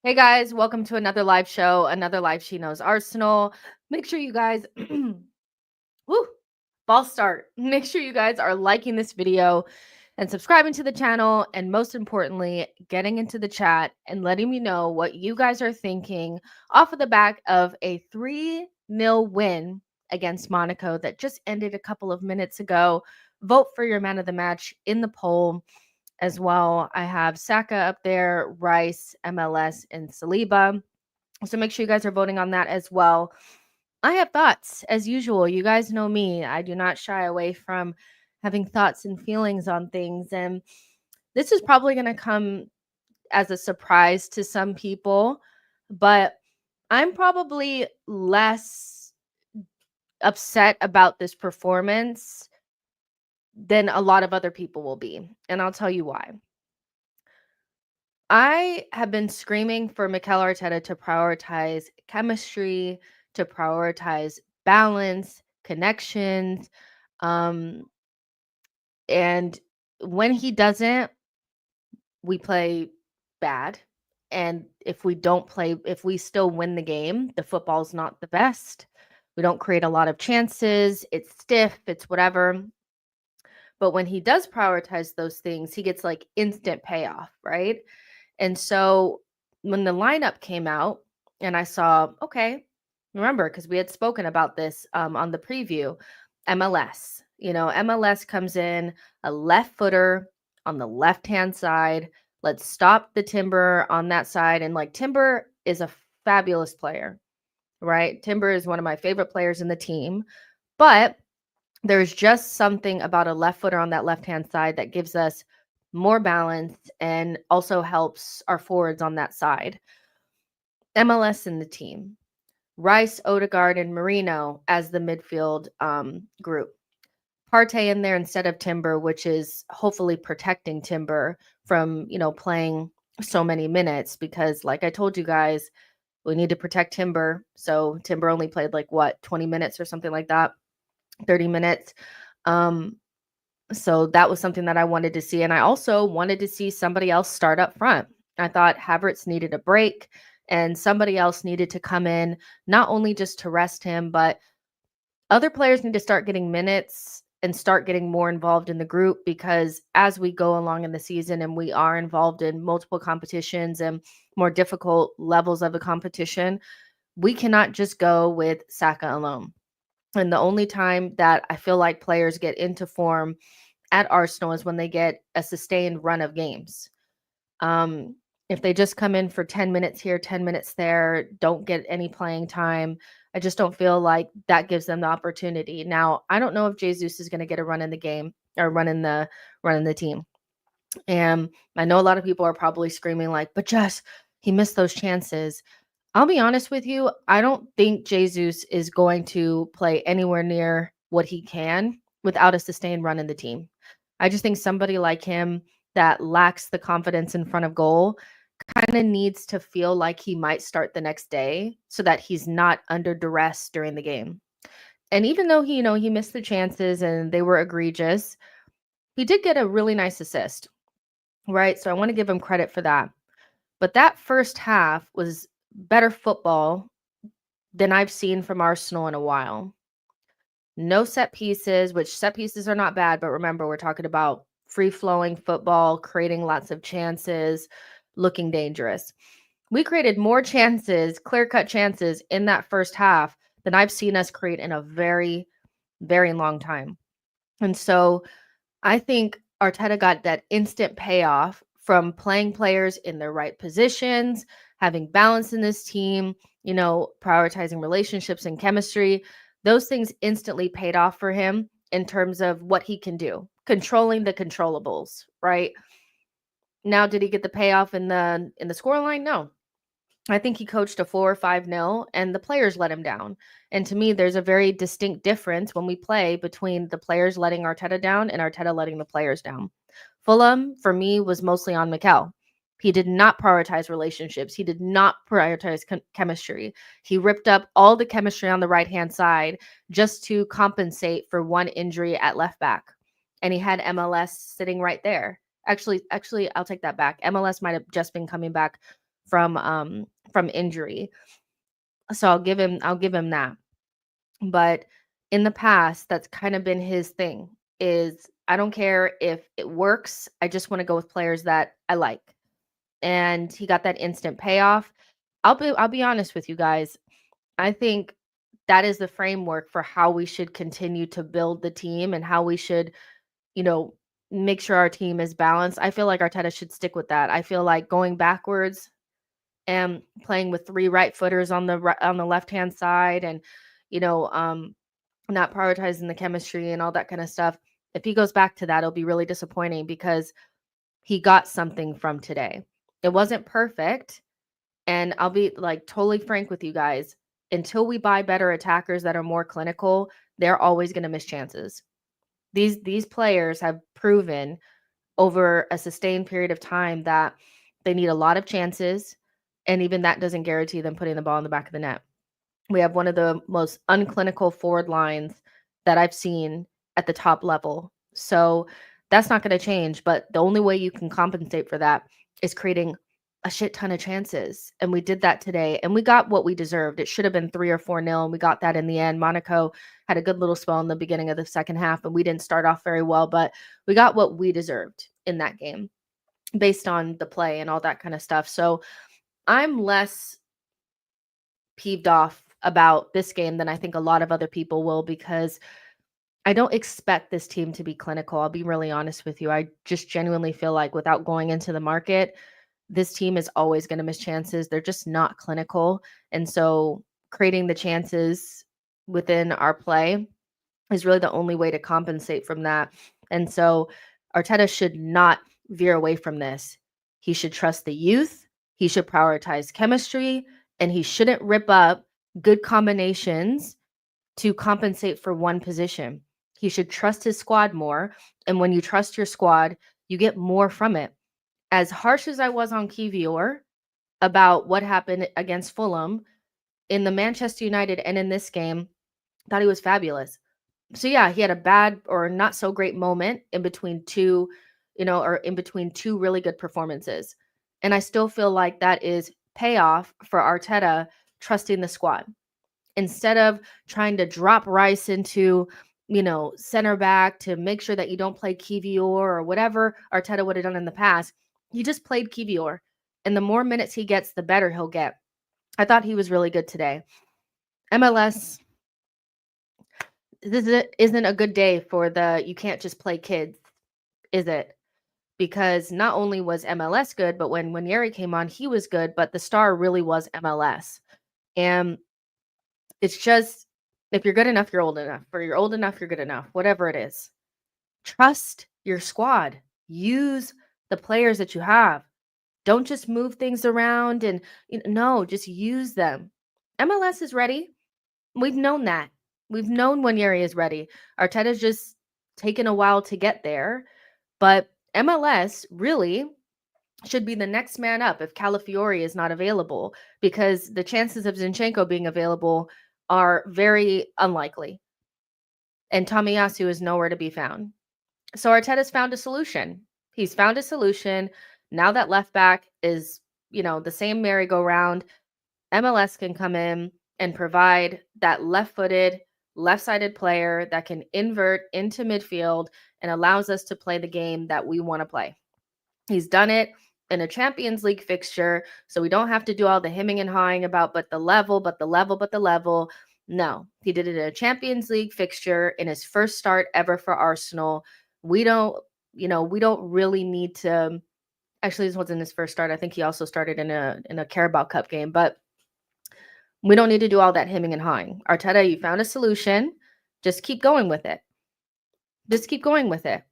Hey guys, welcome to another live show, another live She Knows Arsenal. Make sure you guys, woo, ball start. Make sure you guys are liking this video and subscribing to the channel. And most importantly, getting into the chat and letting me know what you guys are thinking off of the back of a 3-0 win against Monaco that just ended a couple of minutes ago. Vote for your man of the match in the poll as well. I have Saka up there, Rice, MLS, and Saliba. So make sure you guys are voting on that as well. I have thoughts as usual. You guys know me. I do not shy away from having thoughts and feelings on things. And this is probably going to come as a surprise to some people, but I'm probably less upset about this performance than a lot of other people will be. And I'll tell you why. I have been screaming for Mikel Arteta to prioritize chemistry, to prioritize balance, connections. Um, and when he doesn't, we play bad. And if we still win the game, the football's not the best. We don't create a lot of chances. It's stiff, it's whatever. But when he does prioritize those things, he gets like instant payoff, right? And so when the lineup came out and I saw, okay, remember, because we had spoken about this on the preview, MLS. MLS comes in a left footer on the left-hand side. Let's stop the Timber on that side. And like Timber is a fabulous player, right? Timber is one of my favorite players in the team. But there's just something about a left footer on that left-hand side that gives us more balance and also helps our forwards on that side. MLS in the team. Rice, Odegaard, and Marino as the midfield group. Partey in there instead of Timber, which is hopefully protecting Timber from, playing so many minutes because like I told you guys, we need to protect Timber. So Timber only played 20 minutes or something like that. 30 minutes. So that was something that I wanted to see. And I also wanted to see somebody else start up front. I thought Havertz needed a break and somebody else needed to come in, not only just to rest him, but other players need to start getting minutes and start getting more involved in the group because as we go along in the season and we are involved in multiple competitions and more difficult levels of the competition, we cannot just go with Saka alone. And the only time that I feel like players get into form at Arsenal is when they get a sustained run of games. If they just come in for 10 minutes here, 10 minutes there, don't get any playing time, I just don't feel like that gives them the opportunity. Now, I don't know if Jesus is going to get a run in the game or run in the team. And I know a lot of people are probably screaming like, but Jess, he missed those chances. I'll be honest with you. I don't think Jesus is going to play anywhere near what he can without a sustained run in the team. I just think somebody like him that lacks the confidence in front of goal kind of needs to feel like he might start the next day so that he's not under duress during the game. And even though he missed the chances and they were egregious, he did get a really nice assist, right? So I want to give him credit for that. But that first half was better football than I've seen from Arsenal in a while. No set pieces, which set pieces are not bad, but remember, we're talking about free-flowing football, creating lots of chances, looking dangerous. We created more chances, clear-cut chances in that first half than I've seen us create in a very, very long time. And so I think Arteta got that instant payoff from playing players in their right positions, having balance in this team, prioritizing relationships and chemistry. Those things instantly paid off for him in terms of what he can do, controlling the controllables, right? Now, did he get the payoff in the scoreline? No. I think he coached a 4 or 5-0 and the players let him down. And to me, there's a very distinct difference when we play between the players letting Arteta down and Arteta letting the players down. Fulham, for me, was mostly on Mikel. He did not prioritize relationships. He did not prioritize chemistry. He ripped up all the chemistry on the right-hand side just to compensate for one injury at left back. And he had MLS sitting right there. Actually, I'll take that back. MLS might have just been coming back from injury. So I'll give him that. But in the past, that's kind of been his thing is I don't care if it works. I just want to go with players that I like. And he got that instant payoff. I'll be honest with you guys. I think that is the framework for how we should continue to build the team and how we should, you know, make sure our team is balanced. I feel like Arteta should stick with that. I feel like going backwards and playing with three right footers on the left hand side, and you know, not prioritizing the chemistry and all that kind of stuff. If he goes back to that, it'll be really disappointing because he got something from today. It wasn't perfect, and I'll be like totally frank with you guys. Until we buy better attackers that are more clinical, they're always going to miss chances. These players have proven over a sustained period of time that they need a lot of chances, and even that doesn't guarantee them putting the ball in the back of the net. We have one of the most unclinical forward lines that I've seen at the top level. So that's not going to change. But the only way you can compensate for that is creating a shit ton of chances. And we did that today. And we got what we deserved. It should have been 3 or 4-0. And we got that in the end. Monaco had a good little spell in the beginning of the second half. And we didn't start off very well. But we got what we deserved in that game based on the play and all that kind of stuff. So I'm less peeved off about this game than I think a lot of other people will, because I don't expect this team to be clinical. I'll be really honest with you. I just genuinely feel like without going into the market, this team is always going to miss chances. They're just not clinical. And so creating the chances within our play is really the only way to compensate from that. And so Arteta should not veer away from this. He should trust the youth. He should prioritize chemistry, and he shouldn't rip up good combinations to compensate for one position. He should trust his squad more. And when you trust your squad, you get more from it. As harsh as I was on Kivior about what happened against Fulham in the Manchester United and in this game, thought he was fabulous. So yeah, he had a bad or not so great moment in between two, or in between two really good performances. And I still feel like that is payoff for Arteta trusting the squad. Instead of trying to drop Rice into, center back to make sure that you don't play Kivior or whatever Arteta would have done in the past, he just played Kivior. And the more minutes he gets, the better he'll get. I thought he was really good today. MLS, this isn't a good day for you can't just play kids, is it? Because not only was MLS good, but when Yeri came on, he was good, but the star really was MLS. And it's just, if you're good enough, you're old enough. Or you're old enough, you're good enough. Whatever it is. Trust your squad. Use the players that you have. Don't just move things around and no, just use them. MLS is ready. We've known that. We've known when Yeri is ready. Arteta's just taken a while to get there. But MLS really should be the next man up if Calafiori is not available, because the chances of Zinchenko being available are very unlikely. And Tomiyasu is nowhere to be found. So Arteta's found a solution. He's found a solution. Now that left back is, the same merry-go-round, MLS can come in and provide that left-footed, left-sided player that can invert into midfield and allows us to play the game that we want to play. He's done it in a Champions League fixture, so we don't have to do all the hemming and hawing about but the level. No, he did it in a Champions League fixture in his first start ever for Arsenal. We don't really need to. Actually, this wasn't his first start. I think he also started in a Carabao Cup game, but we don't need to do all that hemming and hawing. Arteta, you found a solution. Just keep going with it. Just keep going with it.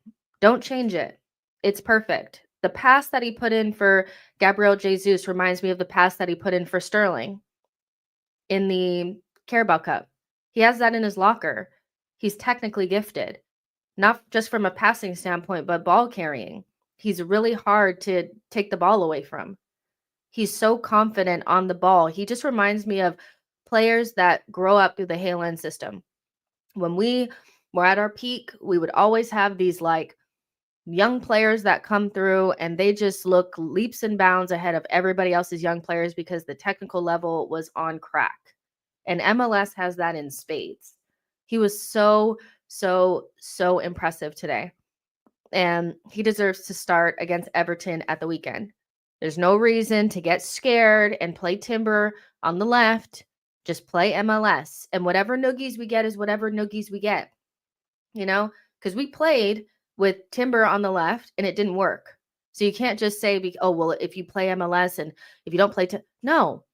Don't change it. It's perfect. The pass that he put in for Gabriel Jesus reminds me of the pass that he put in for Sterling in the Carabao Cup. He has that in his locker. He's technically gifted, not just from a passing standpoint, but ball carrying. He's really hard to take the ball away from. He's so confident on the ball. He just reminds me of players that grow up through the Haaland system. When we were at our peak, we would always have these young players that come through and they just look leaps and bounds ahead of everybody else's young players because the technical level was on crack. And MLS has that in spades. He was so, so impressive today. And he deserves to start against Everton at the weekend. There's no reason to get scared and play Timber on the left. Just play MLS. And whatever noogies we get is whatever noogies we get. You know, because we played with Timber on the left and it didn't work. So you can't just say, oh, well, if you play MLS and if you don't play, no,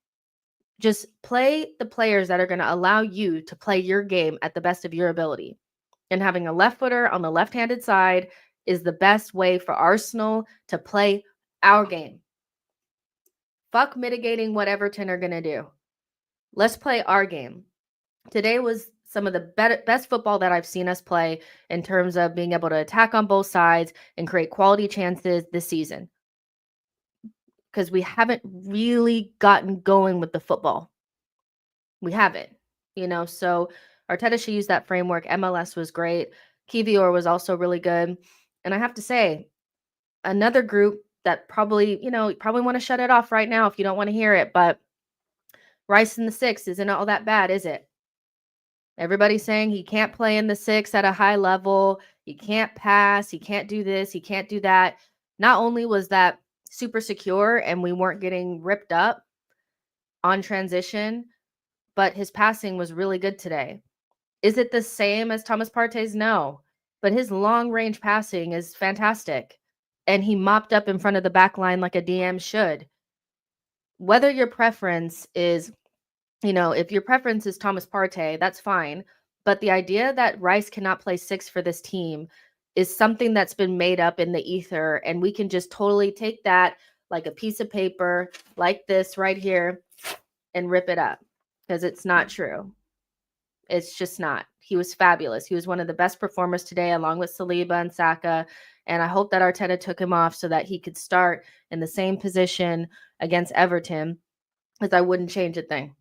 just play the players that are going to allow you to play your game at the best of your ability. And having a left footer on the left-handed side is the best way for Arsenal to play our game. Fuck mitigating what Everton are going to do. Let's play our game. Today was some of the best football that I've seen us play in terms of being able to attack on both sides and create quality chances this season. Because we haven't really gotten going with the football. We haven't, so Arteta should use that framework. MLS was great. Kivior was also really good. And I have to say, another group that probably want to shut it off right now if you don't want to hear it, but Rice in the 6 isn't all that bad, is it? Everybody's saying he can't play in the 6 at a high level. He can't pass. He can't do this. He can't do that. Not only was that super secure and we weren't getting ripped up on transition, but his passing was really good today. Is it the same as Thomas Partey's? No, but his long-range passing is fantastic. And he mopped up in front of the back line like a DM should. Whether your preference is, if your preference is Thomas Partey, that's fine. But the idea that Rice cannot play 6 for this team is something that's been made up in the ether. And we can just totally take that like a piece of paper like this right here and rip it up because it's not true. It's just not. He was fabulous. He was one of the best performers today, along with Saliba and Saka. And I hope that Arteta took him off so that he could start in the same position against Everton, because I wouldn't change a thing.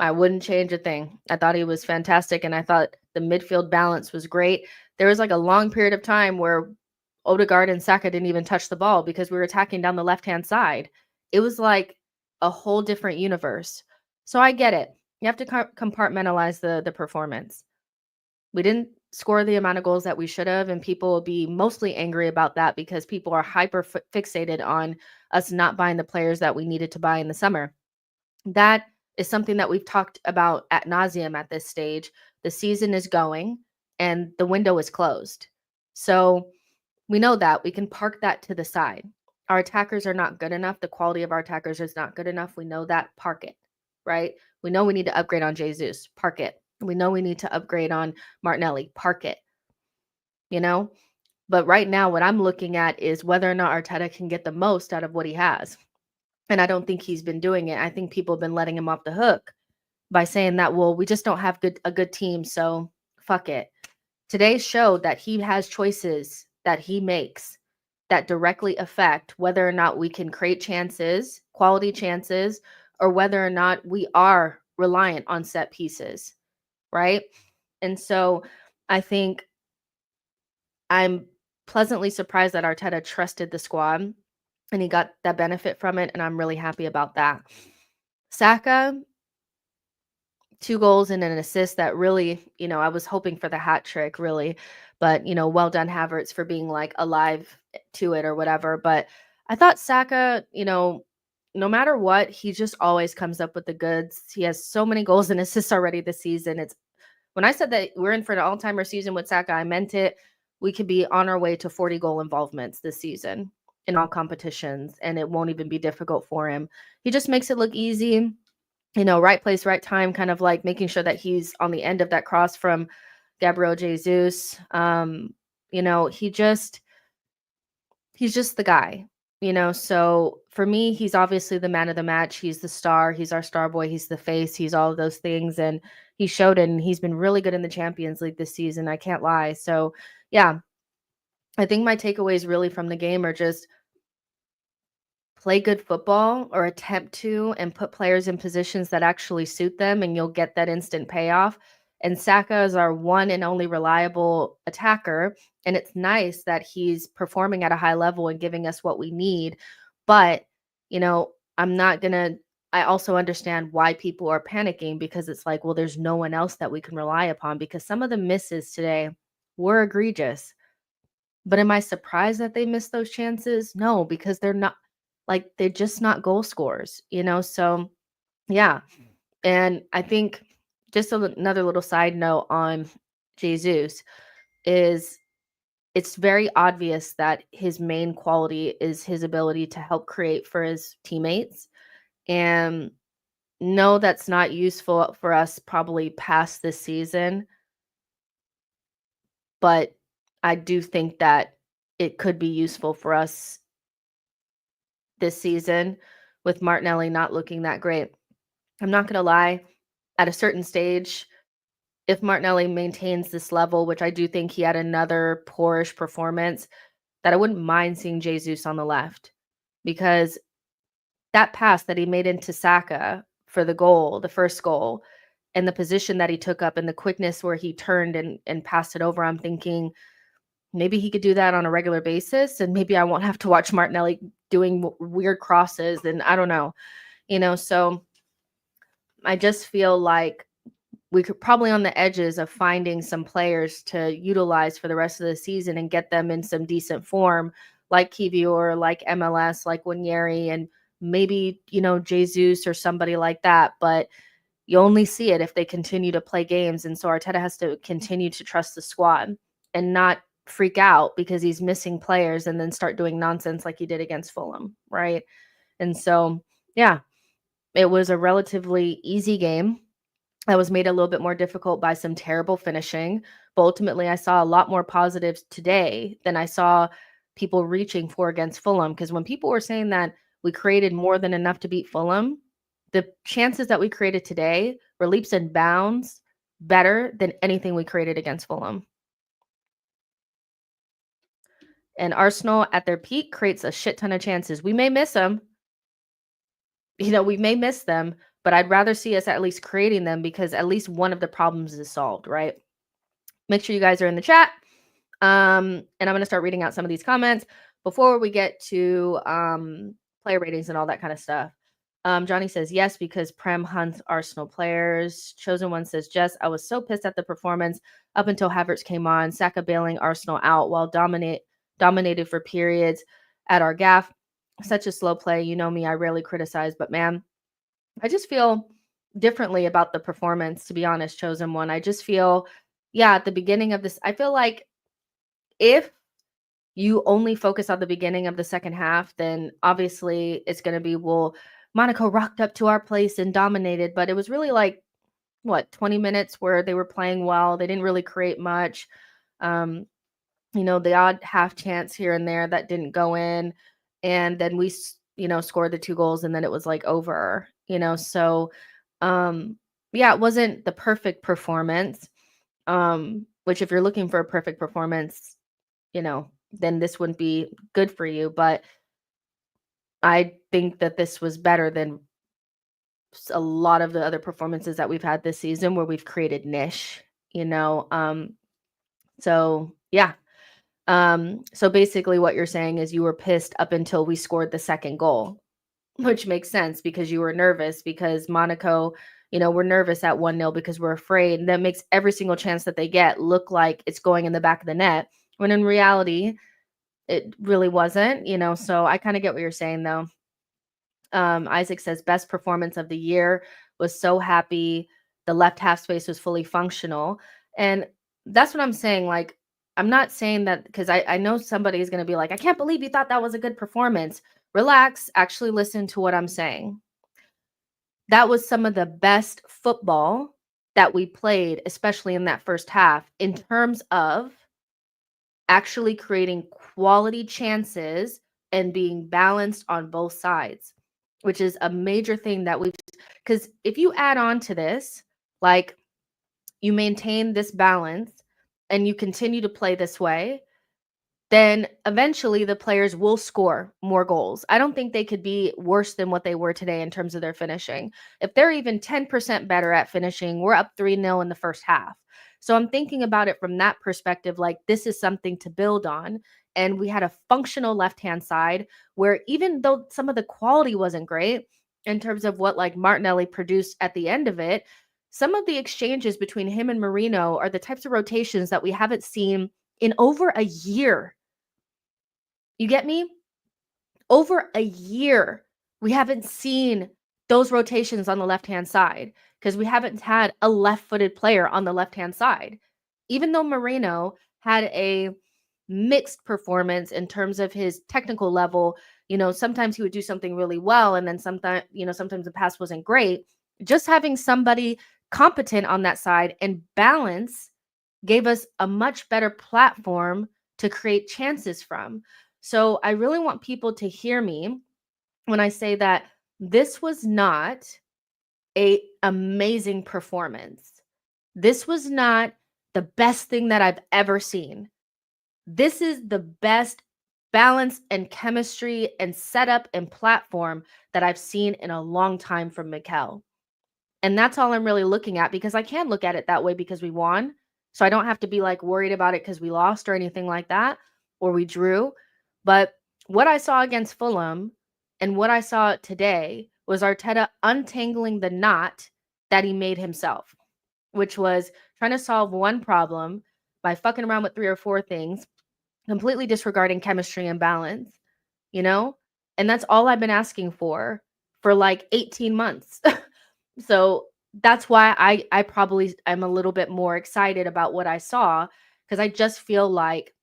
I wouldn't change a thing. I thought he was fantastic, and I thought the midfield balance was great. There was like a long period of time where Odegaard and Saka didn't even touch the ball because we were attacking down the left-hand side. It was like a whole different universe. So I get it. You have to compartmentalize the performance. We didn't score the amount of goals that we should have, and people will be mostly angry about that because people are hyper fixated on us not buying the players that we needed to buy in the summer. That is something that we've talked about ad nauseum at this stage. The season is going and the window is closed. So we know that. We can park that to the side. Our attackers are not good enough. The quality of our attackers is not good enough. We know that. Park it, right? We know we need to upgrade on Jesus. Park it. We know we need to upgrade on Martinelli. Park it. But right now, what I'm looking at is whether or not Arteta can get the most out of what he has. And I don't think he's been doing it. I think people have been letting him off the hook by saying that, well, we just don't have a good team, so fuck it. Today showed that he has choices that he makes that directly affect whether or not we can create chances, quality chances, or whether or not we are reliant on set pieces, right? And so I think I'm pleasantly surprised that Arteta trusted the squad and he got that benefit from it, and I'm really happy about that. Saka, 2 goals and an assist that really, I was hoping for the hat trick, really. But, well done, Havertz, for being, like, alive to it or whatever. But I thought Saka, no matter what, he just always comes up with the goods. He has so many goals and assists already this season. When I said that we're in for an all-timer season with Saka, I meant it. We could be on our way to 40 goal involvements this season in all competitions, and it won't even be difficult for him. He just makes it look easy, right place, right time, kind of like making sure that he's on the end of that cross from Gabriel Jesus. He's just the guy, so for me, he's obviously the man of the match. He's the star. He's our star boy. He's the face. He's all of those things. And he showed it, and he's been really good in the Champions League this season. I can't lie. So yeah, I think my takeaways really from the game are just play good football or attempt to, and put players in positions that actually suit them, and you'll get that instant payoff. And Saka is our one and only reliable attacker. And it's nice that he's performing at a high level and giving us what we need. But, I'm not going to, I also understand why people are panicking, because it's like, well, there's no one else that we can rely upon, because some of the misses today were egregious. But am I surprised that they missed those chances? No, because they're not, like, they're just not goal scorers, So, yeah. And I think just another little side note on Jesus is, it's very obvious that his main quality is his ability to help create for his teammates. And no, that's not useful for us probably past this season, but I do think that it could be useful for us this season with Martinelli not looking that great. I'm not going to lie, at a certain stage, if Martinelli maintains this level, which I do think he had another poorish performance, that I wouldn't mind seeing Jesus on the left, because that pass that he made into Saka for the goal, the first goal, and the position that he took up and the quickness where he turned and passed it over, I'm thinking maybe he could do that on a regular basis, and maybe I won't have to watch Martinelli doing weird crosses, and I don't know, so I just feel like we could probably on the edges of finding some players to utilize for the rest of the season and get them in some decent form, like Kivior, like MLS, like Wanyeri, and maybe, Jesus or somebody like that. But you only see it if they continue to play games. And so Arteta has to continue to trust the squad and not freak out because he's missing players and then start doing nonsense like he did against Fulham, right? And so, yeah, it was a relatively easy game that was made a little bit more difficult by some terrible finishing. But ultimately, I saw a lot more positives today than I saw people reaching for against Fulham. Because when people were saying that we created more than enough to beat Fulham, the chances that we created today were leaps and bounds better than anything we created against Fulham. And Arsenal at their peak creates a shit ton of chances. We may miss them. We may miss them, but I'd rather see us at least creating them, because at least one of the problems is solved, right? Make sure you guys are in the chat. And I'm going to start reading out some of these comments before we get to player ratings and all that kind of stuff. Johnny says, yes, because Prem hunts Arsenal players. Chosen One says, Jess, I was so pissed at the performance up until Havertz came on. Saka bailing Arsenal out while dominated for periods at our gaff. Such a slow play. You know me, I rarely criticize, but man, I just feel differently about the performance, to be honest, Chosen One. I just feel, at the beginning of this, I feel like if you only focus on the beginning of the second half, then obviously it's going to be, well, Monaco rocked up to our place and dominated, but it was really like, 20 minutes where they were playing well. They didn't really create much. The odd half chance here and there that didn't go in. And then we, scored the 2 goals, and then it was like over, so, it wasn't the perfect performance, which if you're looking for a perfect performance, then this wouldn't be good for you. But I think that this was better than a lot of the other performances that we've had this season where we've created niche, so yeah. So basically what you're saying is you were pissed up until we scored the second goal, which makes sense because you were nervous because Monaco, we're nervous at 1-0 because we're afraid. And that makes every single chance that they get look like it's going in the back of the net, when in reality, it really wasn't, so I kind of get what you're saying though. Isaac says, best performance of the year, was so happy. The left half space was fully functional. And that's what I'm saying. Like, I'm not saying that because I know somebody is going to be like, I can't believe you thought that was a good performance. Relax, actually listen to what I'm saying. That was some of the best football that we played, especially in that first half, in terms of actually creating quality chances and being balanced on both sides, which is a major thing that because if you add on to this, like, you maintain this balance and you continue to play this way, then eventually the players will score more goals. I don't think they could be worse than what they were today in terms of their finishing. If they're even 10% better at finishing, we're up 3-0 in the first half. So I'm thinking about it from that perspective, like this is something to build on. And we had a functional left-hand side where even though some of the quality wasn't great in terms of what like Martinelli produced at the end of it, some of the exchanges between him and Marino are the types of rotations that we haven't seen in over a year. You get me? Over a year, we haven't seen those rotations on the left-hand side because we haven't had a left-footed player on the left-hand side. Even though Moreno had a mixed performance in terms of his technical level, sometimes he would do something really well and then sometimes the pass wasn't great. Just having somebody competent on that side and balance gave us a much better platform to create chances from. So I really want people to hear me when I say that this was not a amazing performance. This was not the best thing that I've ever seen. This is the best balance and chemistry and setup and platform that I've seen in a long time from Mikel. And that's all I'm really looking at because I can look at it that way because we won. So I don't have to be like worried about it because we lost or anything like that or we drew. But what I saw against Fulham and what I saw today was Arteta untangling the knot that he made himself, which was trying to solve one problem by fucking around with 3 or 4 things, completely disregarding chemistry and balance, you know? And that's all I've been asking for like 18 months. So that's why I probably am a little bit more excited about what I saw because I just feel like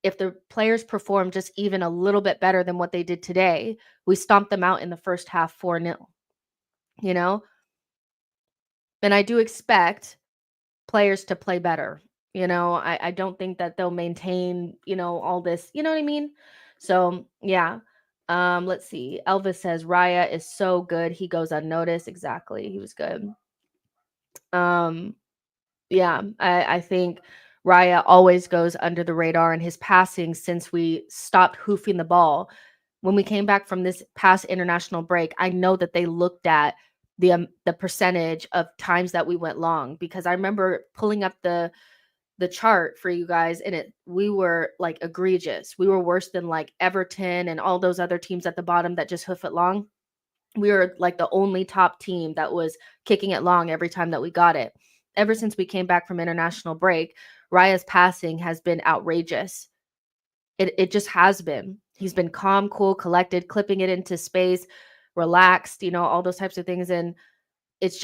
if the players perform just even a little bit better than what they did today, we stomped them out in the first half 4-0, you know? And I do expect players to play better. I don't think that they'll maintain, all this, you know what I mean? So yeah. Let's see. Elvis says Raya is so good. He goes unnoticed. Exactly. He was good. Um, yeah, I think Raya always goes under the radar and his passing since we stopped hoofing the ball. When we came back from this past international break, I know that they looked at the percentage of times that we went long because I remember pulling up the chart for you guys and we were like egregious. We were worse than like Everton and all those other teams at the bottom that just hoof it long. We were like the only top team that was kicking it long every time that we got it. Ever since we came back from international break, Raya's passing has been outrageous. It just has been. He's been calm, cool, collected, clipping it into space, relaxed, all those types of things. And it's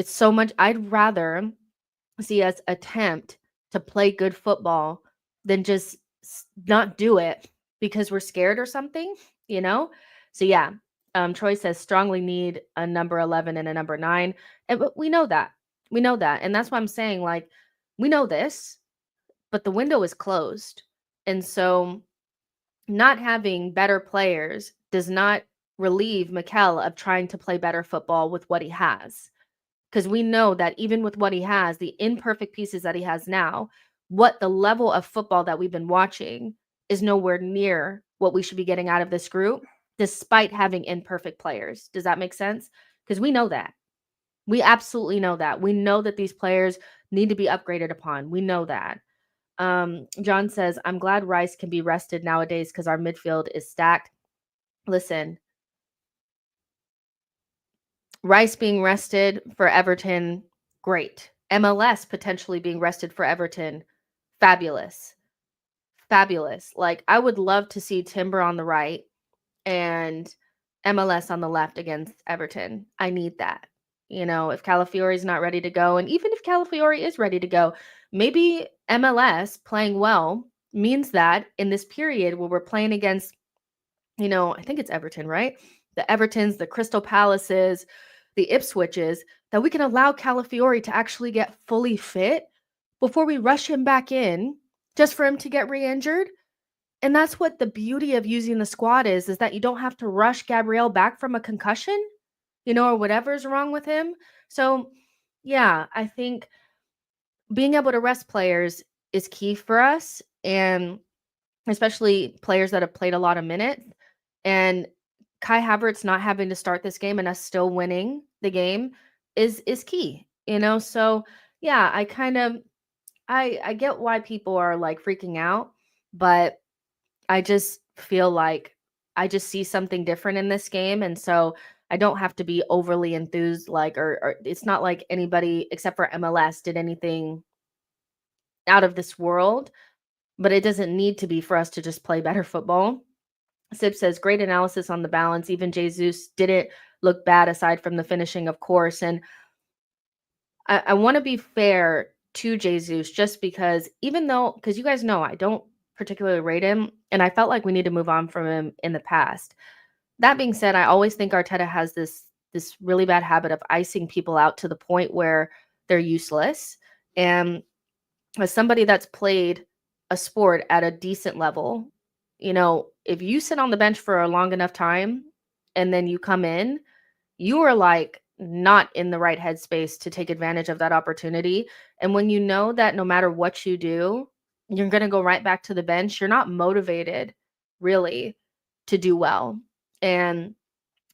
so much. I'd rather see us attempt to play good football than just not do it because we're scared or something, you know? So yeah, Troy says strongly need a number 11 and a number 9. And we know that. We know that. And that's why I'm saying like we know this, but the window is closed. And so not having better players does not relieve Mikel of trying to play better football with what he has because we know that even with what he has, the imperfect pieces that he has now, what the level of football that we've been watching is nowhere near what we should be getting out of this group, despite having imperfect players. Does that make sense? Because we know that. We absolutely know that. We know that these players need to be upgraded upon. We know that. John says, I'm glad Rice can be rested nowadays because our midfield is stacked. Listen, Rice being rested for Everton, great. MLS potentially being rested for Everton, fabulous. Fabulous. Like, I would love to see Timber on the right and MLS on the left against Everton. I need that. If Calafiori's not ready to go, and even if Calafiori is ready to go, maybe MLS playing well means that in this period where we're playing against, I think it's Everton, right? The Evertons, the Crystal Palaces, the Ipswiches, that we can allow Calafiori to actually get fully fit before we rush him back in just for him to get re-injured. And that's what the beauty of using the squad is that you don't have to rush Gabriel back from a concussion, or whatever's wrong with him. So, yeah, I think being able to rest players is key for us, and especially players that have played a lot of minutes. And Kai Havertz not having to start this game and us still winning the game is key, So, yeah, I kind of I get why people are like freaking out, but I just feel like I just see something different in this game, and so I don't have to be overly enthused, like, or it's not like anybody except for MLS did anything out of this world, but it doesn't need to be for us to just play better football. Sip says, great analysis on the balance. Even Jesus didn't look bad aside from the finishing, of course. And I want to be fair to Jesus just because, even though, because you guys know I don't particularly rate him, and I felt like we need to move on from him in the past. That being said, I always think Arteta has this really bad habit of icing people out to the point where they're useless. And as somebody that's played a sport at a decent level, if you sit on the bench for a long enough time and then you come in, you are like not in the right headspace to take advantage of that opportunity. And when you know that no matter what you do, you're going to go right back to the bench, you're not motivated really to do well. And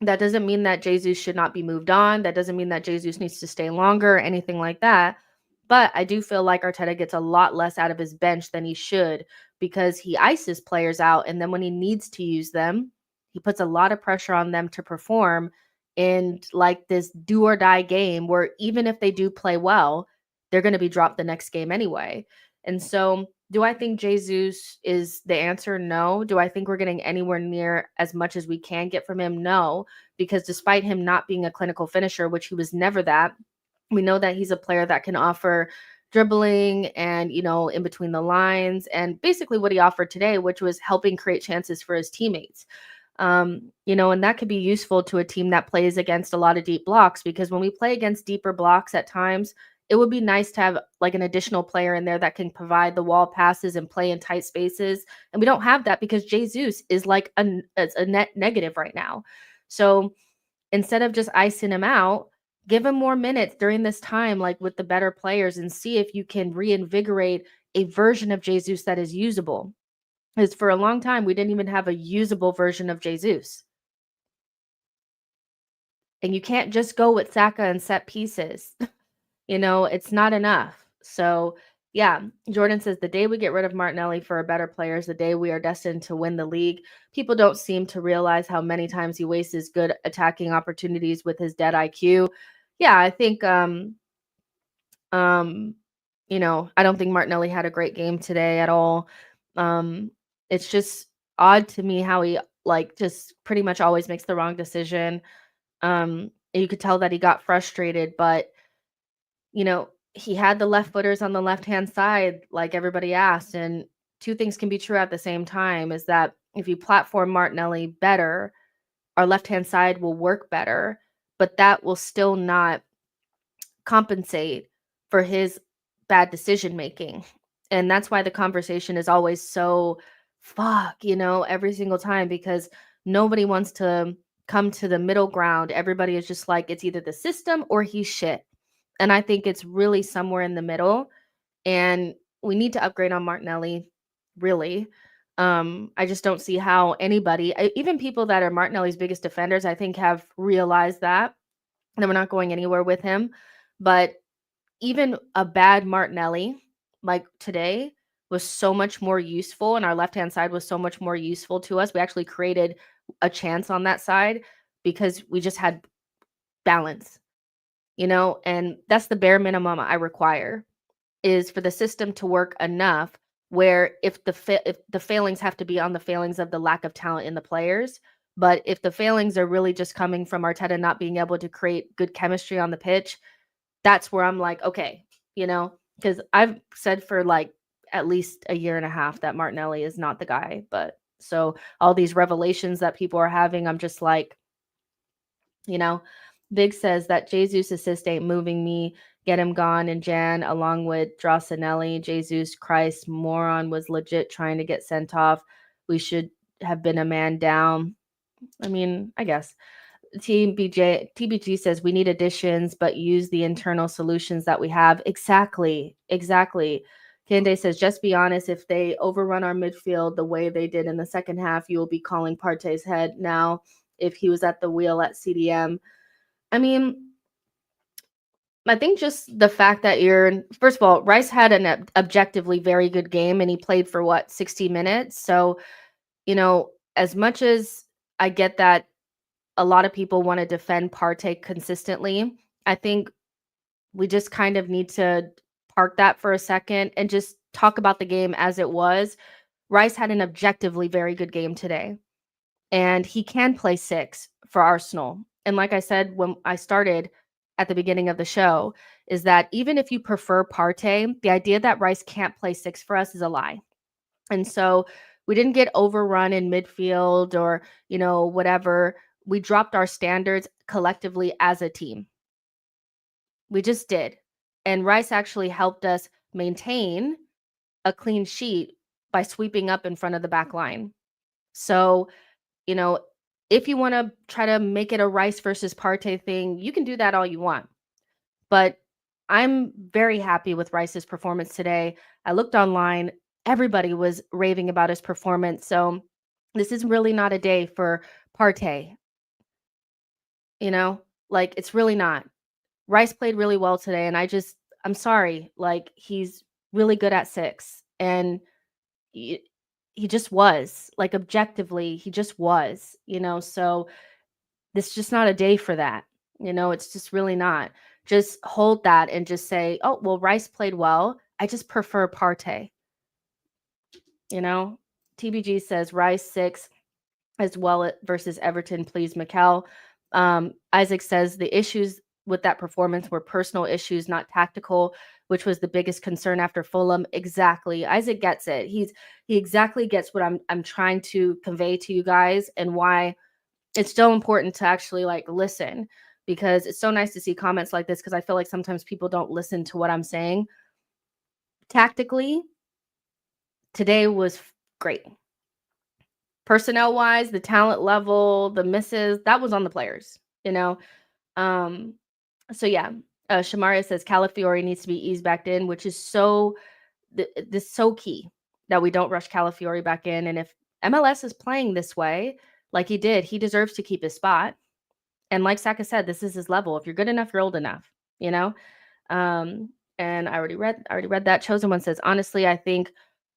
that doesn't mean that Jesus should not be moved on. That doesn't mean that Jesus needs to stay longer or anything like that. But I do feel like Arteta gets a lot less out of his bench than he should because he ices players out. And then when he needs to use them, he puts a lot of pressure on them to perform in like this do or die game where even if they do play well, they're going to be dropped the next game anyway. And so, do I think Jesus is the answer? No. Do I think we're getting anywhere near as much as we can get from him? No, because despite him not being a clinical finisher, which he was never that, we know that he's a player that can offer dribbling and, in between the lines, and basically what he offered today, which was helping create chances for his teammates. And that could be useful to a team that plays against a lot of deep blocks, because when we play against deeper blocks at times, it would be nice to have like an additional player in there that can provide the wall passes and play in tight spaces. And we don't have that because Jesus is like a net negative right now. So instead of just icing him out, give him more minutes during this time, like with the better players, and see if you can reinvigorate a version of Jesus that is usable. Because for a long time, we didn't even have a usable version of Jesus. And you can't just go with Saka and set pieces. It's not enough. So, yeah, Jordan says the day we get rid of Martinelli for a better player is the day we are destined to win the league. People don't seem to realize how many times he wastes his good attacking opportunities with his dead IQ. Yeah, I think um I don't think Martinelli had a great game today at all. Um it's just odd to me how he like just pretty much always makes the wrong decision. You could tell that he got frustrated, but he had the left footers on the left-hand side, like everybody asked. And two things can be true at the same time is that if you platform Martinelli better, our left-hand side will work better, but that will still not compensate for his bad decision making. And that's why the conversation is always so every single time, because nobody wants to come to the middle ground. Everybody is just like, it's either the system or he's shit. And I think it's really somewhere in the middle. And we need to upgrade on Martinelli, really. I just don't see how anybody, even people that are Martinelli's biggest defenders, I think have realized that we're not going anywhere with him. But even a bad Martinelli, like today, was so much more useful, and our left-hand side was so much more useful to us. We actually created a chance on that side because we just had balance, and that's the bare minimum I require, is for the system to work enough where if the failings have to be on the failings of the lack of talent in the players, but if the failings are really just coming from Arteta not being able to create good chemistry on the pitch, that's where I'm like, okay, because I've said for like at least a year and a half that Martinelli is not the guy. But so all these revelations that people are having, I'm just like, you know, Big says that Jesus assist ain't moving me. Get him gone. And Jan, along with Drossinelli, Jesus Christ, moron, was legit trying to get sent off. We should have been a man down. I mean, I guess. TBG says we need additions, but use the internal solutions that we have. Exactly. Kende says, just be honest. If they overrun our midfield the way they did in the second half, you will be calling Partey's head now if he was at the wheel at CDM. I mean, I think just the fact that first of all, Rice had an objectively very good game and he played for what, 60 minutes. So, as much as I get that a lot of people want to defend Partey consistently, I think we just kind of need to park that for a second and just talk about the game as it was. Rice had an objectively very good game today, and he can play six for Arsenal. And like I said when I started at the beginning of the show, is that even if you prefer Partey, the idea that Rice can't play six for us is a lie. And so we didn't get overrun in midfield or, whatever. We dropped our standards collectively as a team. We just did. And Rice actually helped us maintain a clean sheet by sweeping up in front of the back line. So, you know, if you want to try to make it a Rice versus Partey thing, you can do that all you want. But I'm very happy with Rice's performance today. I looked online, everybody was raving about his performance. So this is really not a day for Partey, like it's really not. Rice played really well today, and I'm sorry, like he's really good at six, and he, he just was, like objectively, he just was, so this is just not a day for that. It's just really not. Just hold that and just say, oh, well, Rice played well. I just prefer Partey. TBG says Rice 6 as well versus Everton, please, Mikel. Isaac says the issues with that performance were personal issues, not tactical, which was the biggest concern after Fulham. Exactly. Isaac gets it. He exactly gets what I'm trying to convey to you guys and why it's so important to actually like listen, because it's so nice to see comments like this, because I feel like sometimes people don't listen to what I'm saying. Tactically, today was great. Personnel wise, the talent level, the misses, that was on the players, So yeah, Shamaria says Calafiori needs to be eased back in, which is this so key that we don't rush Calafiori back in. And if MLS is playing this way, like he did, he deserves to keep his spot. And like Saka said, this is his level. If you're good enough, you're old enough, And I already read that. Chosen One says, honestly, I think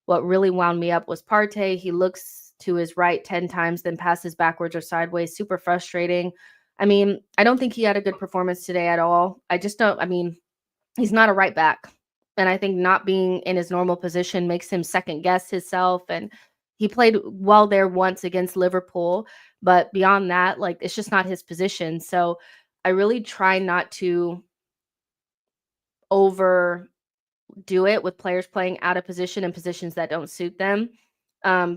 what really wound me up was Partey. He looks to his right 10 times, then passes backwards or sideways. Super frustrating. I mean, I don't think he had a good performance today at all. I just don't. I mean, he's not a right back. And I think not being in his normal position makes him second guess himself. And he played well there once against Liverpool. But beyond that, like, it's just not his position. So I really try not to overdo it with players playing out of position and positions that don't suit them.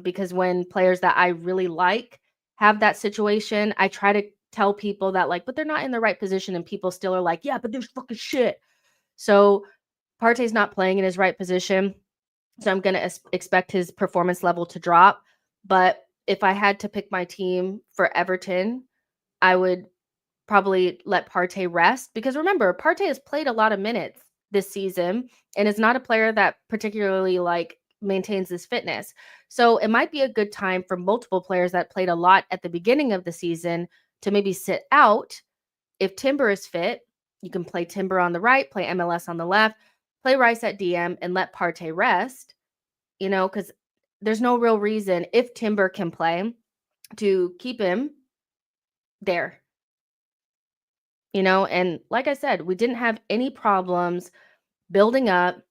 Because when players that I really like have that situation, I try to tell people that, like, but they're not in the right position, and people still are like, yeah, but there's fucking shit. So Partey's not playing in his right position, so I'm going to expect his performance level to drop. But if I had to pick my team for Everton, I would probably let Partey rest, because remember, Partey has played a lot of minutes this season and is not a player that particularly like maintains his fitness. So it might be a good time for multiple players that played a lot at the beginning of the season to maybe sit out. If Timber is fit, you can play Timber on the right, play MLS on the left, play Rice at DM, and let Partey rest, because there's no real reason, if Timber can play, to keep him there. And like I said, we didn't have any problems building up,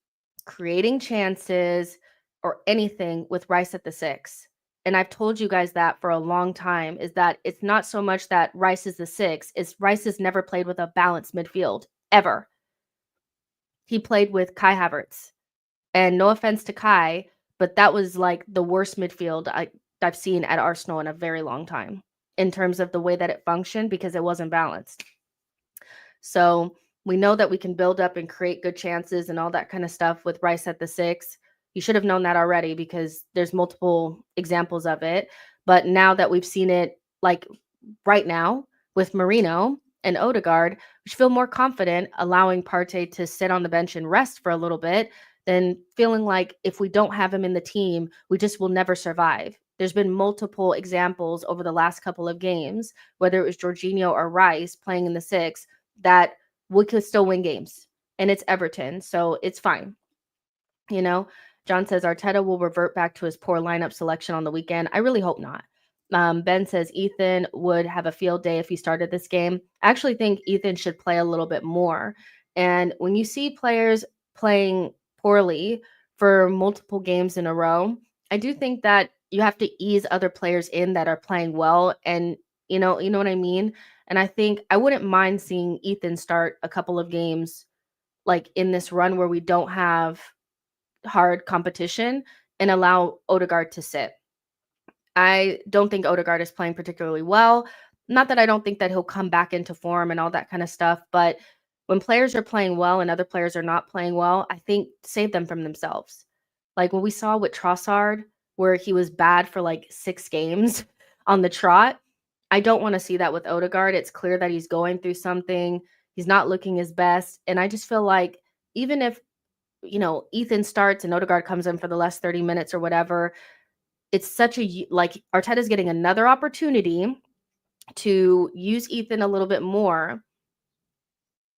creating chances, or anything with Rice at the 6. And I've told you guys that for a long time, is that it's not so much that Rice is the 6, it's Rice has never played with a balanced midfield, ever. He played with Kai Havertz. And no offense to Kai, but that was like the worst midfield I've seen at Arsenal in a very long time in terms of the way that it functioned, because it wasn't balanced. So we know that we can build up and create good chances and all that kind of stuff with Rice at the 6. You should have known that already, because there's multiple examples of it. But now that we've seen it, like right now with Marino and Odegaard, we should feel more confident allowing Partey to sit on the bench and rest for a little bit than feeling like if we don't have him in the team, we just will never survive. There's been multiple examples over the last couple of games, whether it was Jorginho or Rice playing in the 6, that we could still win games. And it's Everton, so it's fine. You know, John says Arteta will revert back to his poor lineup selection on the weekend. I really hope not. Ben says Ethan would have a field day if he started this game. I actually think Ethan should play a little bit more. And when you see players playing poorly for multiple games in a row, I do think that you have to ease other players in that are playing well. And you know what I mean? And I think I wouldn't mind seeing Ethan start a couple of games like in this run where we don't have hard competition and allow Odegaard to sit. I don't think Odegaard is playing particularly well. Not that I don't think that he'll come back into form and all that kind of stuff, but when players are playing well and other players are not playing well, I think save them from themselves. Like what we saw with Trossard, where he was bad for like 6 games on the trot. I don't want to see that with Odegaard. It's clear that he's going through something. He's not looking his best. And I just feel like even if Ethan starts and Odegaard comes in for the last 30 minutes or whatever, it's such a like Arteta's getting another opportunity to use Ethan a little bit more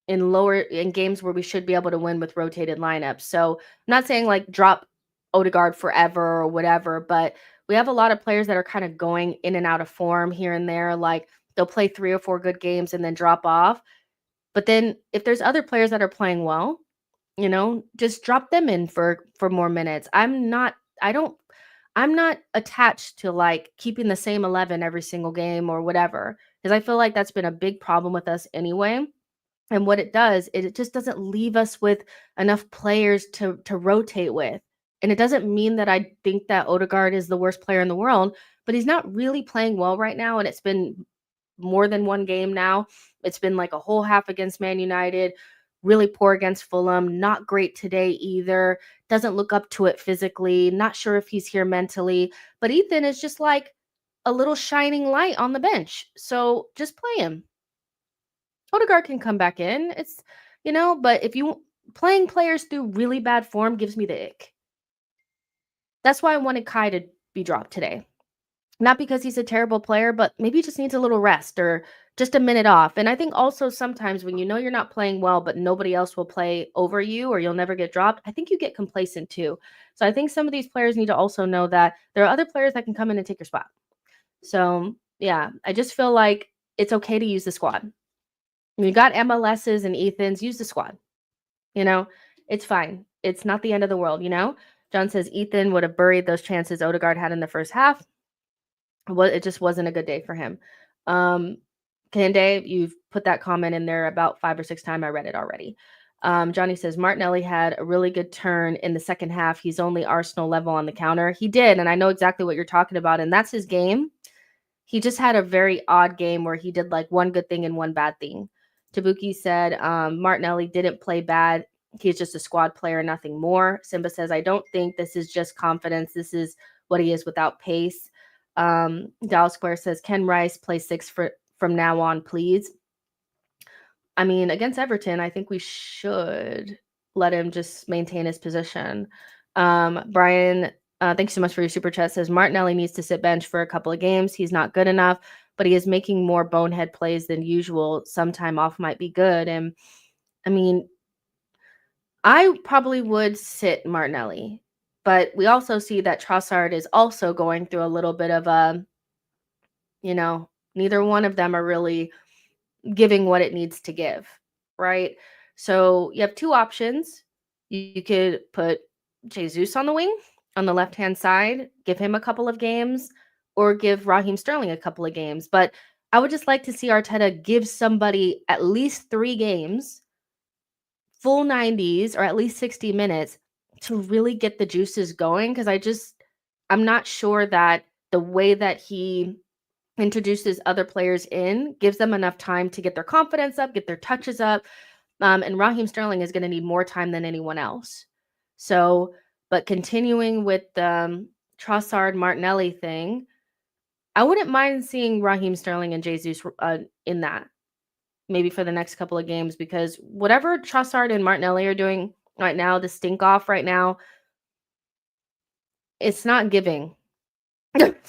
in games where we should be able to win with rotated lineups. So I'm not saying like drop Odegaard forever or whatever, but we have a lot of players that are kind of going in and out of form here and there. Like they'll play 3 or 4 good games and then drop off. But then if there's other players that are playing well, just drop them in for more minutes. I'm not attached to like keeping the same 11 every single game or whatever, because I feel like that's been a big problem with us anyway. And what it does is it just doesn't leave us with enough players to rotate with. And it doesn't mean that I think that Odegaard is the worst player in the world, but he's not really playing well right now. And it's been more than one game now. It's been like a whole half against Man United, really poor against Fulham, not great today either. Doesn't look up to it physically, not sure if he's here mentally. But Ethan is just like a little shining light on the bench. So just play him. Odegaard can come back in. But if you playing players through really bad form gives me the ick. That's why I wanted Kai to be dropped today. Not because he's a terrible player, but maybe he just needs a little rest or just a minute off. And I think also sometimes when you're not playing well, but nobody else will play over you or you'll never get dropped, I think you get complacent too. So I think some of these players need to also know that there are other players that can come in and take your spot. So yeah, I just feel like it's okay to use the squad. You got MLSs and Ethans, use the squad. It's fine. It's not the end of the world, John says Ethan would have buried those chances Odegaard had in the first half. Well, it just wasn't a good day for him. Kande, you've put that comment in there about 5 or 6 times. I read it already. Johnny says Martinelli had a really good turn in the second half. He's only Arsenal level on the counter. He did, and I know exactly what you're talking about, and that's his game. He just had a very odd game where he did like one good thing and one bad thing. Tabuki said Martinelli didn't play bad. He's just a squad player, nothing more. Simba says, I don't think this is just confidence. This is what he is without pace. Dallas Square says, Ken Rice play 6 from now on, please. I mean, against Everton, I think we should let him just maintain his position. Brian, thanks so much for your super chat. Says Martinelli needs to sit bench for a couple of games. He's not good enough, but he is making more bonehead plays than usual. Some time off might be good. And I mean, I probably would sit Martinelli, but we also see that Trossard is also going through a little bit of a, neither one of them are really giving what it needs to give, right? So you have 2 options. You could put Jesus on the wing on the left-hand side, give him a couple of games, or give Raheem Sterling a couple of games. But I would just like to see Arteta give somebody at least 3 games, full 90s, or at least 60 minutes to really get the juices going. Because I'm not sure that the way that he introduces other players in gives them enough time to get their confidence up, get their touches up. And Raheem Sterling is going to need more time than anyone else. So, but continuing with the Trossard Martinelli thing, I wouldn't mind seeing Raheem Sterling and Jesus in that maybe for the next couple of games, because whatever Trossard and Martinelli are doing right now, the stink off right now, it's not giving.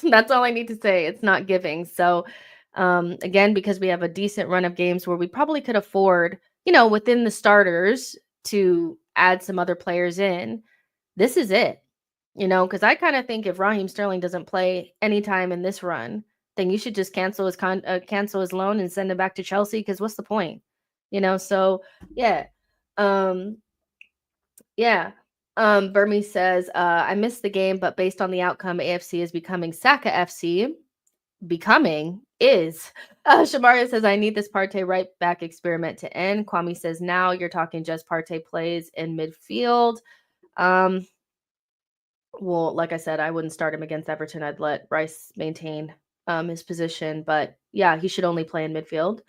That's all I need to say. It's not giving. So again, because we have a decent run of games where we probably could afford within the starters to add some other players in, this is it. Because I kind of think if Raheem Sterling doesn't play anytime in this run, then you should just cancel his loan and send him back to Chelsea. Because what's the point? So yeah, um, yeah. Burmese says, I missed the game, but based on the outcome, AFC is becoming Saka FC. Becoming is. Shamaria says, I need this Partey right back experiment to end. Kwame says, now you're talking just Partey plays in midfield. Well, like I said, I wouldn't start him against Everton. I'd let Rice maintain his position. But yeah, he should only play in midfield.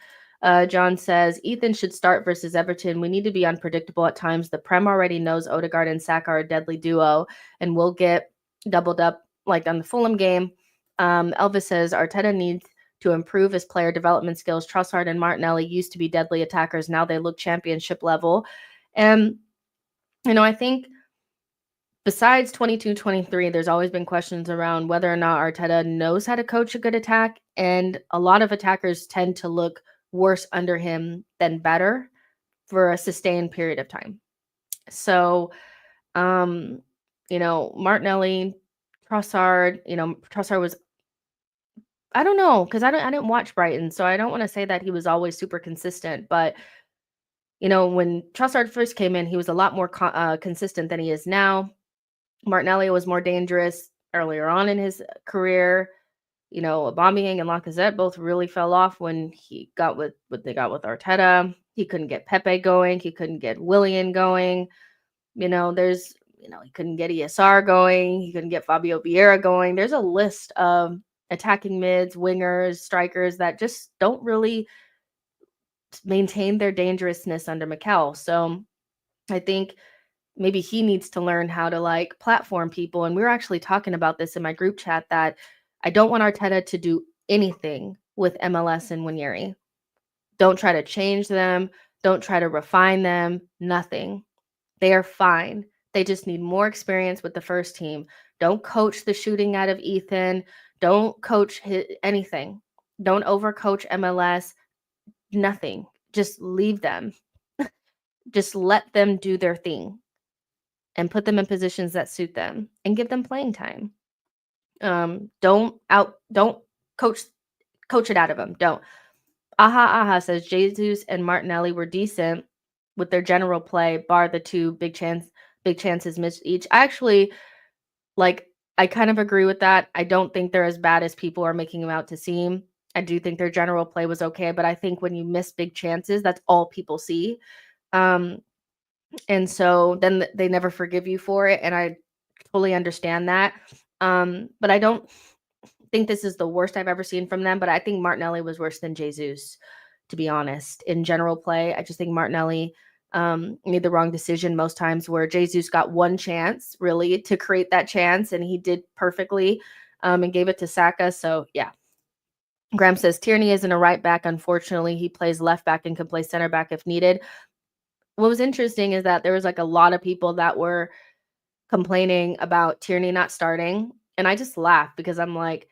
John says, Ethan should start versus Everton. We need to be unpredictable at times. The Prem already knows Odegaard and Saka are a deadly duo, and we'll get doubled up like on the Fulham game. Elvis says, Arteta needs to improve his player development skills. Trossard and Martinelli used to be deadly attackers. Now they look championship level. And, I think besides 22-23, there's always been questions around whether or not Arteta knows how to coach a good attack. And a lot of attackers tend to look worse under him than better for a sustained period of time. So, Martinelli, Trossard, Trossard was, I don't know, because I didn't watch Brighton, so I don't want to say that he was always super consistent. But when Trossard first came in, he was a lot more consistent than he is now. Martinelli was more dangerous earlier on in his career. Aubameyang and Lacazette both really fell off when he got with what they got with Arteta. He couldn't get Pepe going. He couldn't get Willian going. He couldn't get ESR going. He couldn't get Fabio Vieira going. There's a list of attacking mids, wingers, strikers that just don't really maintain their dangerousness under Mikel. So I think maybe he needs to learn how to platform people. And we were actually talking about this in my group chat that I don't want Arteta to do anything with MLS and Nwaneri. Don't try to change them. Don't try to refine them. Nothing. They are fine. They just need more experience with the first team. Don't coach the shooting out of Ethan. Don't coach anything. Don't overcoach MLS. Nothing. Just leave them. Just let them do their thing and put them in positions that suit them and give them playing time. Don't coach it out of them. Don't. Aha says Jesus and Martinelli were decent with their general play, bar the two big chances missed each. I actually I kind of agree with that. I don't think they're as bad as people are making them out to seem. I do think their general play was okay, but I think when you miss big chances, that's all people see. And so then they never forgive you for it. And I totally understand that. But I don't think this is the worst I've ever seen from them. But I think Martinelli was worse than Jesus, to be honest. In general play, I just think Martinelli made the wrong decision most times, where Jesus got one chance really to create that chance, and he did perfectly and gave it to Saka. So yeah. Graham says Tierney isn't a right back. Unfortunately, he plays left back and can play center back if needed. What was interesting is that there was a lot of people that were complaining about Tierney not starting. And I just laughed because I'm like,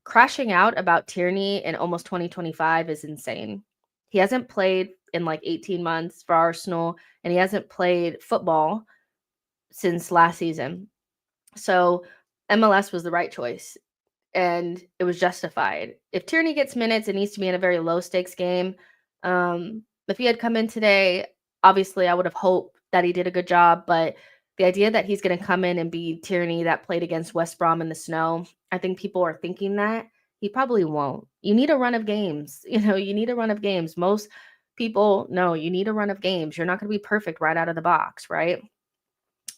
crashing out about Tierney in almost 2025 is insane. He hasn't played in 18 months for Arsenal, and he hasn't played football since last season. So MLS was the right choice, and it was justified. If Tierney gets minutes, it needs to be in a very low stakes game. If he had come in today, obviously I would have hoped that he did a good job, but the idea that he's going to come in and be Tierney that played against West Brom in the snow, I think people are thinking that. He probably won't. You need a run of games. You need a run of games. Most people know you need a run of games. You're not going to be perfect right out of the box, right?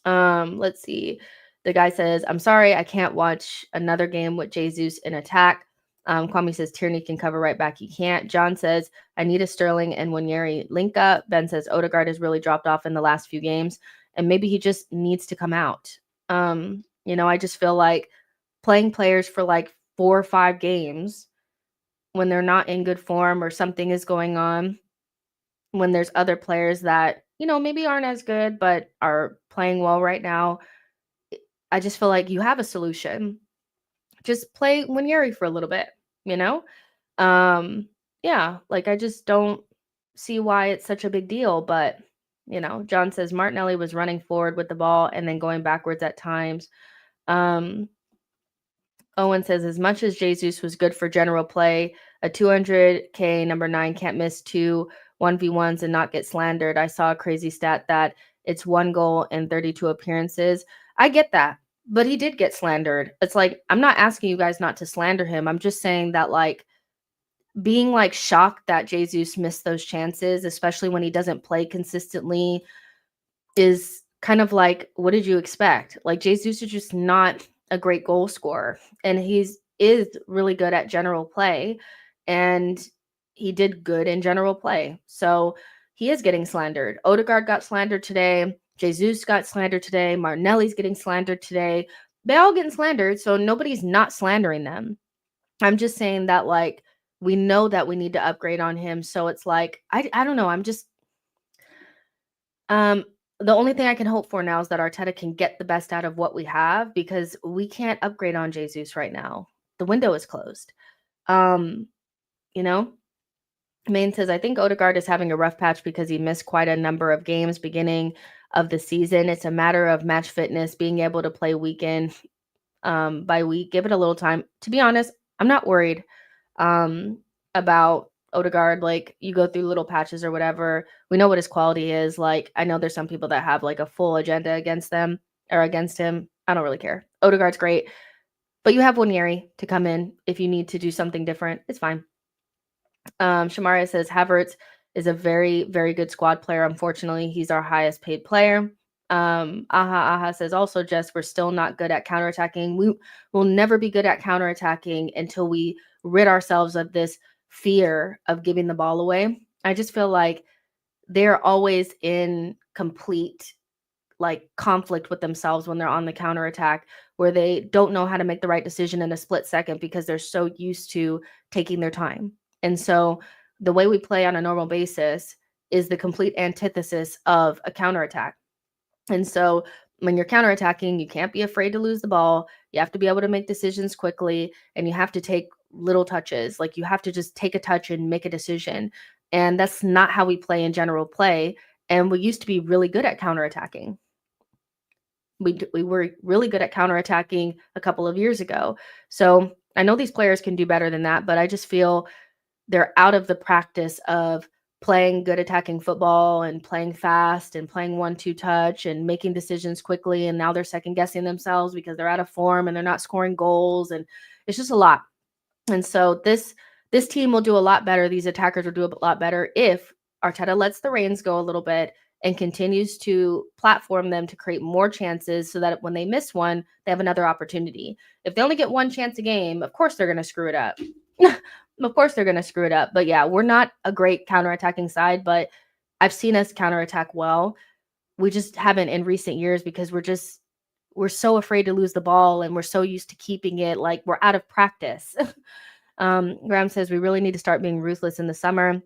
Let's see. The guy says, I'm sorry, I can't watch another game with Jesus in attack. Kwame says Tierney can cover right back. He can't. John says, I need a Sterling and Nwaneri link up. Ben says Odegaard has really dropped off in the last few games, and maybe he just needs to come out. I just feel like playing players for 4 or 5 games when they're not in good form or something is going on, when there's other players that, maybe aren't as good but are playing well right now, I just feel like you have a solution. Just play Nwaneri for a little bit, Yeah, I just don't see why it's such a big deal. But, John says Martinelli was running forward with the ball and then going backwards at times. Owen says, as much as Jesus was good for general play, a 200K number 9 can't miss two 1v1s and not get slandered. I saw a crazy stat that it's 1 goal and 32 appearances. I get that, but he did get slandered. It's like, I'm not asking you guys not to slander him. I'm just saying that, like, being like shocked that Jesus missed those chances, especially when he doesn't play consistently, is kind of like, what did you expect? Like, Jesus is just not a great goal scorer, and is really good at general play, and he did good in general play. So he is getting slandered. Odegaard got slandered today. Jesus got slandered today. Martinelli's getting slandered today. They all getting slandered, so nobody's not slandering them. I'm just saying that, like, we know that we need to upgrade on him. So it's like, I don't know. I'm just the only thing I can hope for now is that Arteta can get the best out of what we have, because we can't upgrade on Jesus right now. The window is closed. You know, Maine says, I think Odegaard is having a rough patch because he missed quite a number of games beginning of the season. It's a matter of match fitness, being able to play week in by week. Give it a little time. To be honest, I'm not worried about Odegaard. Like, you go through little patches or whatever. We know what his quality is. Like, I know there's some people that have like a full agenda against them or against him. I don't really care. Odegaard's great. But you have Winieri to come in if you need to do something different. It's fine. Shamaria says Havertz is a very, very good squad player. Unfortunately, he's our highest paid player. Aha says also, Jess, we're still not good at counterattacking. We will never be good at counterattacking until we rid ourselves of this fear of giving the ball away. I just feel like they're always in complete like conflict with themselves when they're on the counterattack, where they don't know how to make the right decision in a split second because they're so used to taking their time. And so the way we play on a normal basis is the complete antithesis of a counterattack. And so when you're counterattacking, you can't be afraid to lose the ball. You have to be able to make decisions quickly, and you have to take little touches. Like, you have to just take a touch and make a decision. And that's not how we play in general play. And we used to be really good at counterattacking. We were really good at counterattacking a couple of years ago. So I know these players can do better than that, but I just feel they're out of the practice of playing good attacking football and playing fast and playing 1-2 touch and making decisions quickly. And now they're second guessing themselves because they're out of form and they're not scoring goals. And it's just a lot. And so this team will do a lot better. These attackers will do a lot better if Arteta lets the reins go a little bit and continues to platform them to create more chances, so that when they miss one, they have another opportunity. If they only get one chance a game, of course they're going to screw it up. Of course they're going to screw it up. But yeah, we're not a great counterattacking side, but I've seen us counterattack well. We just haven't in recent years because we're so afraid to lose the ball, and we're so used to keeping it. Like, we're out of practice. Graham says we really need to start being ruthless in the summer.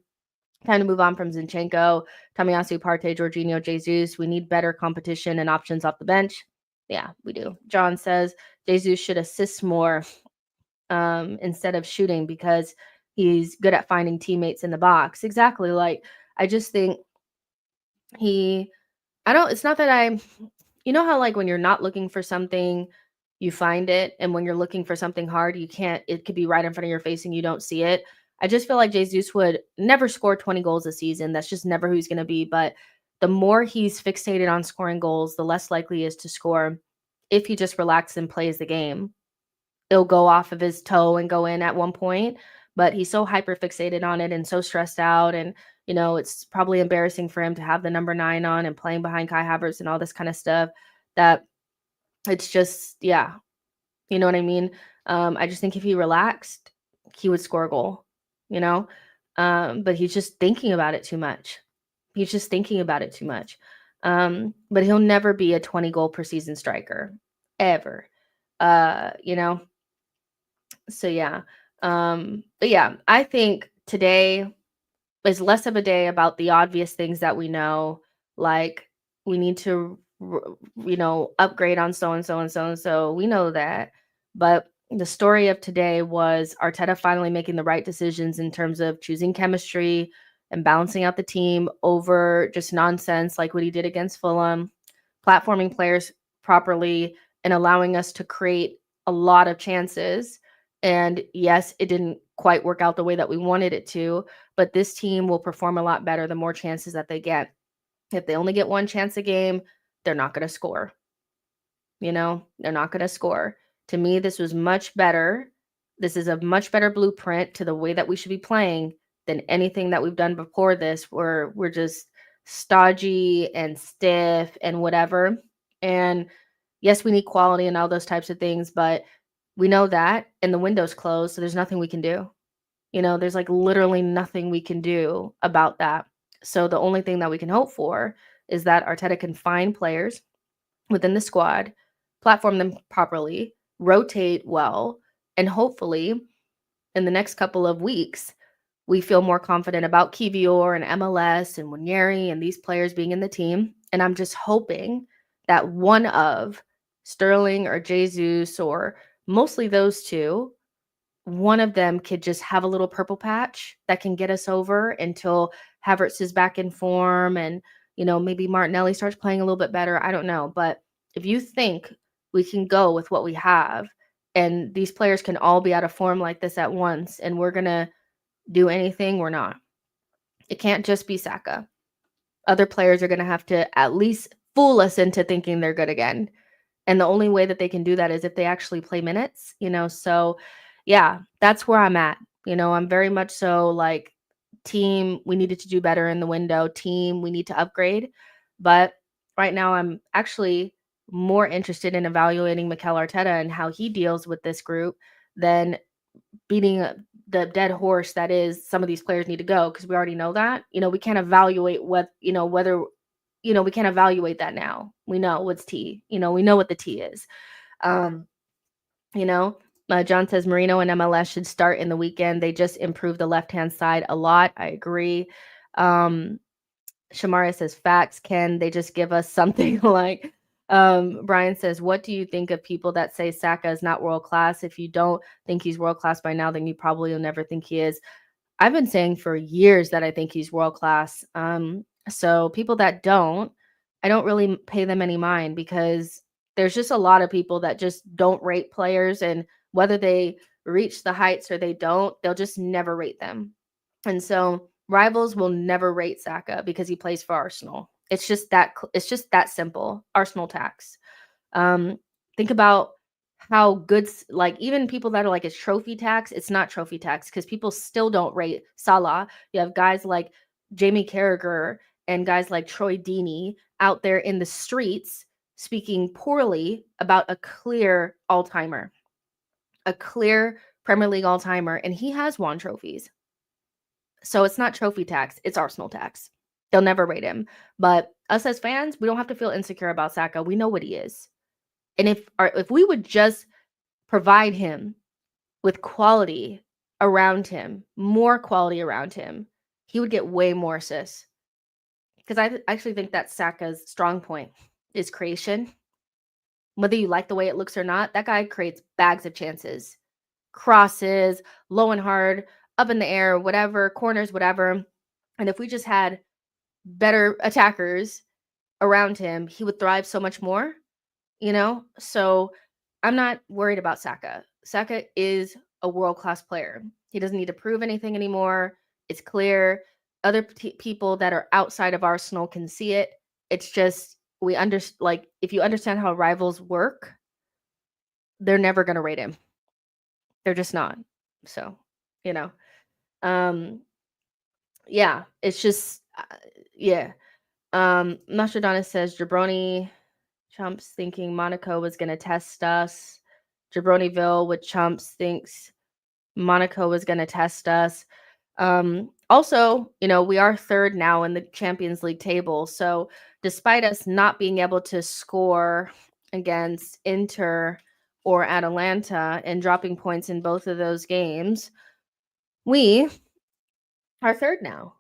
Time to move on from Zinchenko, Tomiyasu, Partey, Jorginho, Jesus. We need better competition and options off the bench. Yeah, we do. John says Jesus should assist more instead of shooting, because he's good at finding teammates in the box. Exactly. Like, I just think it's not that you know how, like, when you're not looking for something, you find it. And when you're looking for something hard, it could be right in front of your face and you don't see it. I just feel like Jesus would never score 20 goals a season. That's just never who he's going to be. But the more he's fixated on scoring goals, the less likely he is to score if he just relaxes and plays the game. It'll go off of his toe and go in at one point, but he's so hyper fixated on it and so stressed out. And, it's probably embarrassing for him to have the number 9 on and playing behind Kai Havertz and all this kind of stuff, that it's just, yeah, you know what I mean? I just think if he relaxed, he would score a goal, but he's just thinking about it too much. But he'll never be a 20 goal per season striker, ever. So yeah. But yeah, I think today is less of a day about the obvious things that we know, like we need to, upgrade on so and so and so and so. We know that, but the story of today was Arteta finally making the right decisions in terms of choosing chemistry, and balancing out the team over just nonsense like what he did against Fulham, platforming players properly, and allowing us to create a lot of chances. And yes, it didn't quite work out the way that we wanted it to, but this team will perform a lot better the more chances that they get. If they only get one chance a game, they're not going to score. They're not going to score. To me, this was much better. This is a much better blueprint to the way that we should be playing than anything that we've done before this, where we're just stodgy and stiff and whatever. And yes, we need quality and all those types of things, but we know that, and the window's closed, so there's nothing we can do. There's like literally nothing we can do about that. So the only thing that we can hope for is that Arteta can find players within the squad, platform them properly, rotate well, and hopefully in the next couple of weeks, we feel more confident about Kivior and MLS and Wanyeri and these players being in the team. And I'm just hoping that one of Sterling or Jesus, or mostly those two, one of them could just have a little purple patch that can get us over until Havertz is back in form and, maybe Martinelli starts playing a little bit better. I don't know. But if you think we can go with what we have and these players can all be out of form like this at once and we're going to do anything, we're not. It can't just be Saka. Other players are going to have to at least fool us into thinking they're good again. And the only way that they can do that is if they actually play minutes, So, yeah, that's where I'm at. I'm very much so like, team, we needed to do better in the window. Team, we need to upgrade. But right now, I'm actually more interested in evaluating Mikel Arteta and how he deals with this group than beating the dead horse that is some of these players need to go, because we already know that. We can't evaluate whether we can't evaluate that now. We know what's T. We know what the T is. Um, John says Marino and MLS should start in the weekend. They just improved the left-hand side a lot. I agree. Shamaria says facts. Can they just give us something like Brian says, what do you think of people that say Saka is not world class? If you don't think he's world class by now, then you probably will never think he is. I've been saying for years that I think he's world class. So people that don't, I don't really pay them any mind, because there's just a lot of people that just don't rate players, and whether they reach the heights or they don't, they'll just never rate them. And so rivals will never rate Saka because he plays for Arsenal. It's just that simple. Arsenal tax. Think about how good, like, even people that are like, it's trophy tax, it's not trophy tax, because people still don't rate Salah. You have guys like Jamie Carragher and guys like Troy Deeney out there in the streets speaking poorly about a clear all-timer, a clear Premier League all-timer, and he has won trophies. So it's not trophy tax, it's Arsenal tax. They'll never rate him. But us as fans, we don't have to feel insecure about Saka. We know what he is. And if we would just provide him with quality around him, more quality around him, he would get way more assists. Because I actually think that Saka's strong point is creation. Whether you like the way it looks or not, that guy creates bags of chances. Crosses, low and hard, up in the air, whatever, corners, whatever. And if we just had better attackers around him, he would thrive so much more, So I'm not worried about Saka. Saka is a world-class player. He doesn't need to prove anything anymore. It's clear. Other people that are outside of Arsenal can see it. It's just, if you understand how rivals work, they're never going to rate him. They're just not. So, yeah, it's just, yeah. Nostradamus says Jabroni Chumps thinking Monaco was going to test us. Jabroniville with Chumps thinks Monaco was going to test us. Also, we are third now in the Champions League table. So despite us not being able to score against Inter or Atalanta and dropping points in both of those games, we are third now.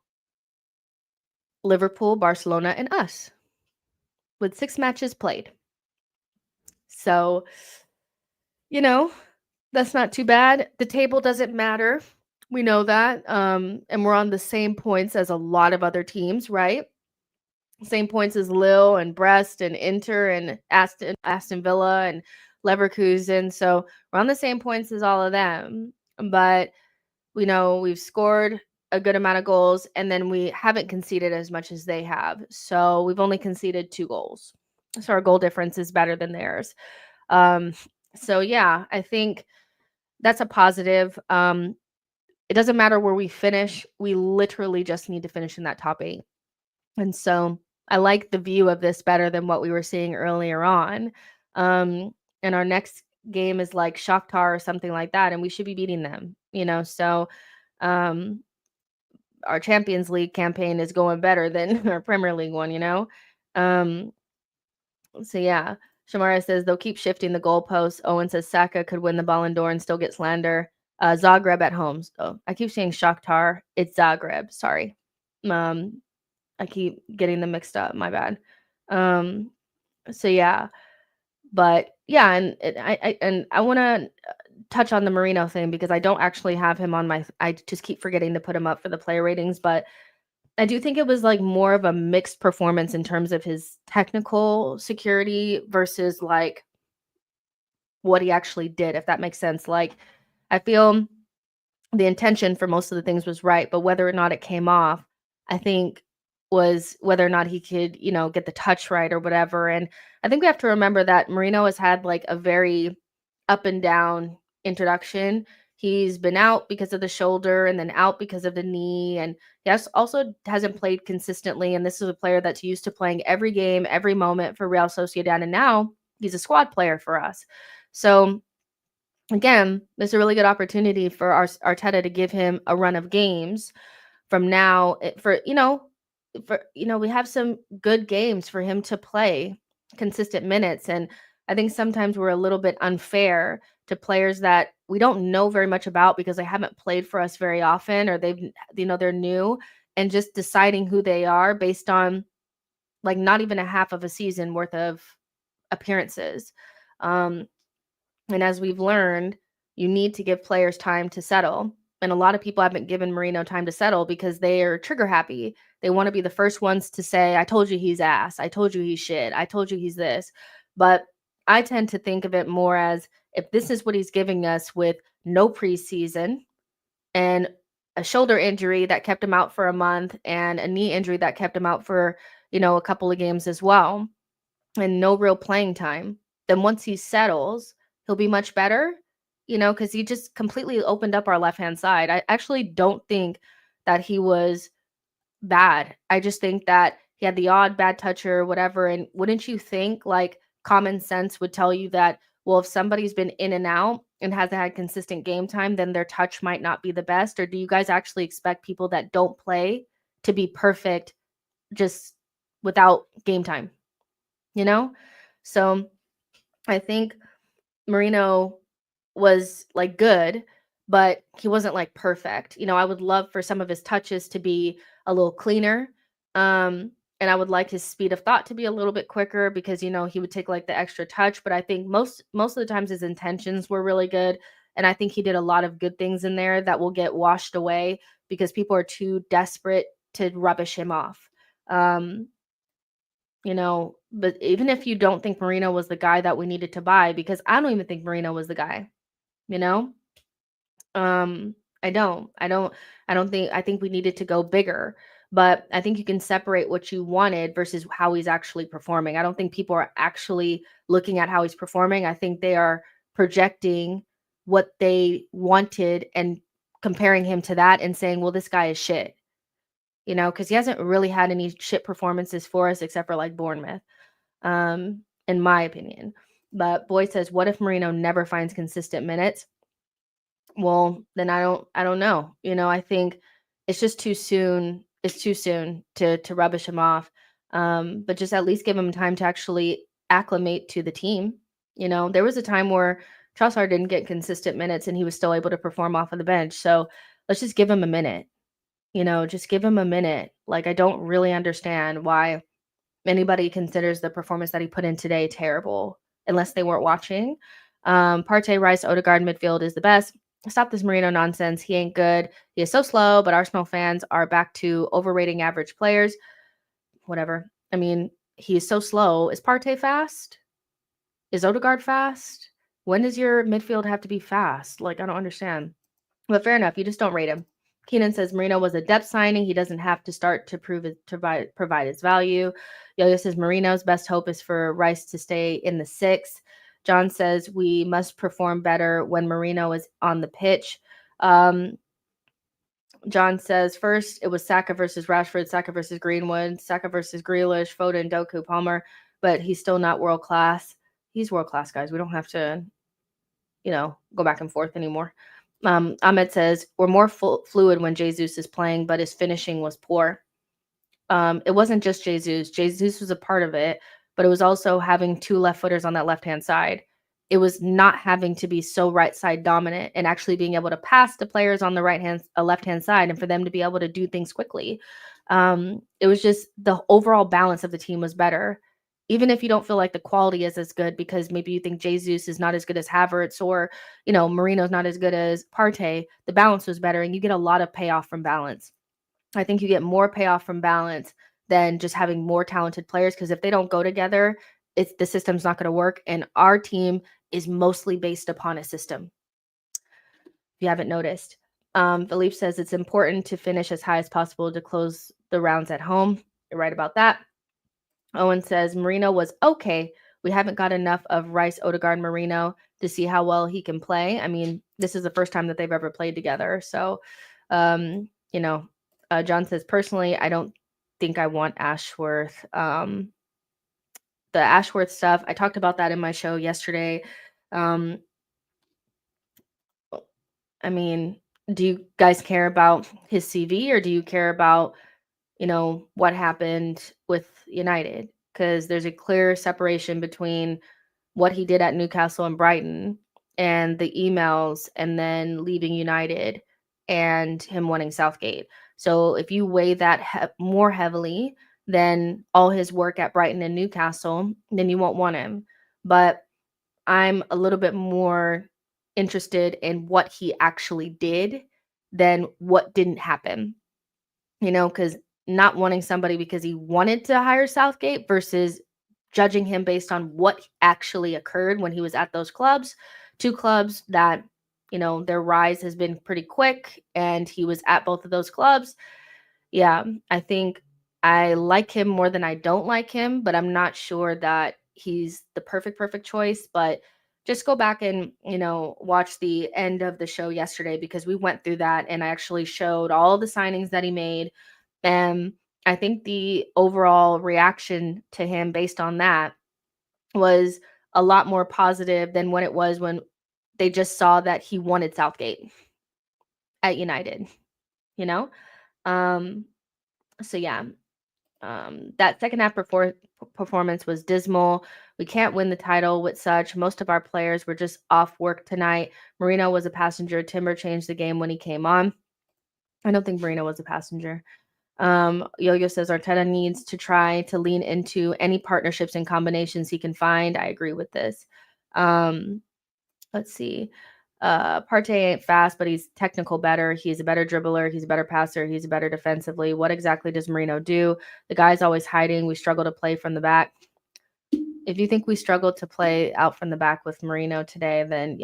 Liverpool, Barcelona, and us, with 6 matches played. So, that's not too bad. The table doesn't matter. We know that. And we're on the same points as a lot of other teams, right? Same points as Lille and Brest and Inter and Aston Villa and Leverkusen. So we're on the same points as all of them. But we know we've scored a good amount of goals, and then we haven't conceded as much as they have. So we've only conceded 2 goals. So our goal difference is better than theirs. Um, so yeah, I think that's a positive. It doesn't matter where we finish. We literally just need to finish in that top 8. And so I like the view of this better than what we were seeing earlier on. And our next game is like Shakhtar or something like that, and we should be beating them, you know. So um, our Champions League campaign is going better than our Premier League one, you know. Um, so yeah, Shamara says they'll keep shifting the goalposts. Owen says Saka could win the Ballon d'Or and still get slander. Zagreb at home. So I keep saying Shakhtar. It's Zagreb. Sorry. I keep getting them mixed up. My bad. Um, so yeah, but yeah, and I want to touch on the Marino thing because I don't actually have him on my. I just keep forgetting to put him up for the player ratings, but I do think it was like more of a mixed performance in terms of his technical security versus like what he actually did, if that makes sense. Like, I feel the intention for most of the things was right, but whether or not it came off, I think was whether or not he could, you know, get the touch right or whatever. And I think we have to remember that Marino has had like a very up and down introduction. He's been out because of the shoulder and then out because of the knee. And yes, also hasn't played consistently. And this is a player that's used to playing every game, every moment for Real Sociedad. And now he's a squad player for us. So again, there's a really good opportunity for Arteta to give him a run of games from now we have some good games for him to play consistent minutes. And I think sometimes we're a little bit unfair to players that we don't know very much about because they haven't played for us very often, or they're new, and just deciding who they are based on like not even a half of a season worth of appearances. Um, and as we've learned, you need to give players time to settle. And a lot of people haven't given Marino time to settle because they are trigger happy. They want to be the first ones to say, I told you he's ass. I told you he's shit. I told you he's this. But I tend to think of it more as if this is what he's giving us with no preseason and a shoulder injury that kept him out for a month and a knee injury that kept him out for, a couple of games as well, and no real playing time, then once he settles, he'll be much better, because he just completely opened up our left-hand side. I actually don't think that he was bad. I just think that he had the odd bad touch or whatever. And wouldn't you think like common sense would tell you that, well, if somebody's been in and out and hasn't had consistent game time, then their touch might not be the best? Or do you guys actually expect people that don't play to be perfect just without game time? You know? So I think Marino was like good, but he wasn't like perfect. I would love for some of his touches to be a little cleaner. And I would like his speed of thought to be a little bit quicker because he would take like the extra touch. But I think most of the times his intentions were really good. And I think he did a lot of good things in there that will get washed away because people are too desperate to rubbish him off. Um, but even if you don't think Marino was the guy that we needed to buy, because I don't even think Marino was the guy, you know? Um, I don't. I think we needed to go bigger, but I think you can separate what you wanted versus how he's actually performing. I don't think people are actually looking at how he's performing. I think they are projecting what they wanted and comparing him to that and saying, well, this guy is shit, because he hasn't really had any shit performances for us except for like Bournemouth, in my opinion. But Boyd says, what if Marino never finds consistent minutes? Well, then I don't know. I think it's just too soon. It's too soon to rubbish him off. But just at least give him time to actually acclimate to the team. There was a time where Trossard didn't get consistent minutes and he was still able to perform off of the bench. So let's just give him a minute. Just give him a minute. Like, I don't really understand why anybody considers the performance that he put in today terrible unless they weren't watching. Partey, Rice, Odegaard midfield is the best. Stop this Marino nonsense. He ain't good. He is so slow, but Arsenal fans are back to overrating average players. Whatever. I mean, he is so slow. Is Partey fast? Is Odegaard fast? When does your midfield have to be fast? Like, I don't understand. But fair enough. You just don't rate him. Keenan says Marino was a depth signing. He doesn't have to start to provide his value. Yo-Yo says Marino's best hope is for Rice to stay in the six. John says we must perform better when Marino is on the pitch. John says first it was Saka versus Rashford, Saka versus Greenwood, Saka versus Grealish, Foden, Doku, Palmer, but he's still not world class. He's world class, guys. We don't have to, go back and forth anymore. Ahmed says we're more fluid when Jesus is playing, but his finishing was poor. It wasn't just Jesus. Jesus was a part of it, but it was also having two left footers on that left-hand side. It was not having to be so right side dominant and actually being able to pass to players on the left-hand side and for them to be able to do things quickly. It was just the overall balance of the team was better. Even if you don't feel like the quality is as good because maybe you think Jesus is not as good as Havertz or, Marino's not as good as Partey, the balance was better and you get a lot of payoff from balance. I think you get more payoff from balance than just having more talented players because if they don't go together, the system's not going to work. And our team is mostly based upon a system. If you haven't noticed, Philippe says it's important to finish as high as possible to close the rounds at home. You're right about that. Owen says Marino was okay. We haven't got enough of Rice, Odegaard, Marino to see how well he can play. I mean, this is the first time that they've ever played together. So, John says, personally, I don't think I want Ashworth. The Ashworth stuff, I talked about that in my show yesterday. I mean, do you guys care about his CV or do you care about, what happened with United? Because there's a clear separation between what he did at Newcastle and Brighton and the emails and then leaving United and him wanting Southgate. So if you weigh that more heavily than all his work at Brighton and Newcastle, then you won't want him. But I'm a little bit more interested in what he actually did than what didn't happen. Because not wanting somebody because he wanted to hire Southgate versus judging him based on what actually occurred when he was at those clubs. Two clubs that, their rise has been pretty quick and he was at both of those clubs. Yeah, I think I like him more than I don't like him, but I'm not sure that he's the perfect choice. But just go back and, watch the end of the show yesterday because we went through that and I actually showed all the signings that he made. And I think the overall reaction to him based on that was a lot more positive than what it was when they just saw that he wanted Southgate at United, you know? Um, so yeah, that second half performance was dismal. We can't win the title with such. Most of our players were just off work tonight. Marino was a passenger. Timber changed the game when he came on. I don't think Marino was a passenger. Yo-Yo says Arteta needs to try to lean into any partnerships and combinations he can find. I agree with this. Let's see. Partey ain't fast, but he's technical better. He's a better dribbler. He's a better passer. He's better defensively. What exactly does Marino do? The guy's always hiding. We struggle to play from the back. If you think we struggled to play out from the back with Marino today, then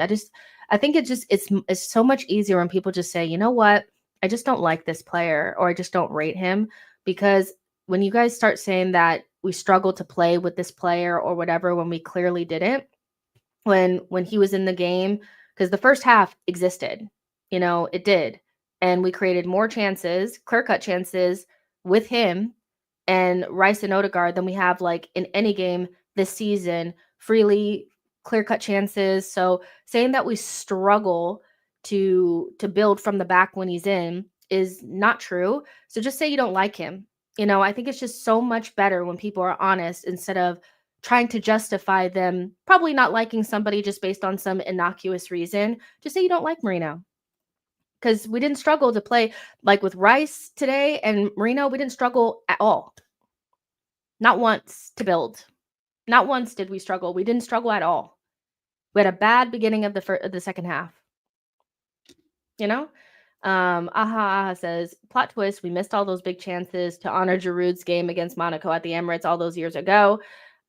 I think it's so much easier when people just say, you know what? I just don't like this player or I just don't rate him, because when you guys start saying that we struggled to play with this player or whatever when we clearly didn't, when he was in the game, because the first half existed, it did. And we created more chances, clear-cut chances with him and Rice and Odegaard than we have like in any game this season, freely clear-cut chances. So saying that we struggle to build from the back when he's in is not true. So just say you don't like him. I think it's just so much better when people are honest instead of trying to justify them probably not liking somebody just based on some innocuous reason. Just say you don't like Marino. Because we didn't struggle to play like with Rice today and Marino, we didn't struggle at all. Not once to build. Not once did we struggle. We didn't struggle at all. We had a bad beginning of the second half. you know? Aha says, plot twist, we missed all those big chances to honor Giroud's game against Monaco at the Emirates all those years ago.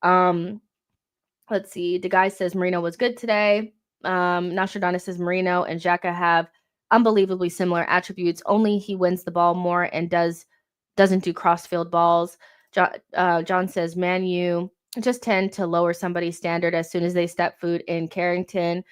Let's see. The guy says Marino was good today. Nostradamus says Marino and Xhaka have unbelievably similar attributes. Only he wins the ball more and doesn't do cross-field balls. John says Man U just tend to lower somebody's standard as soon as they step foot in Carrington.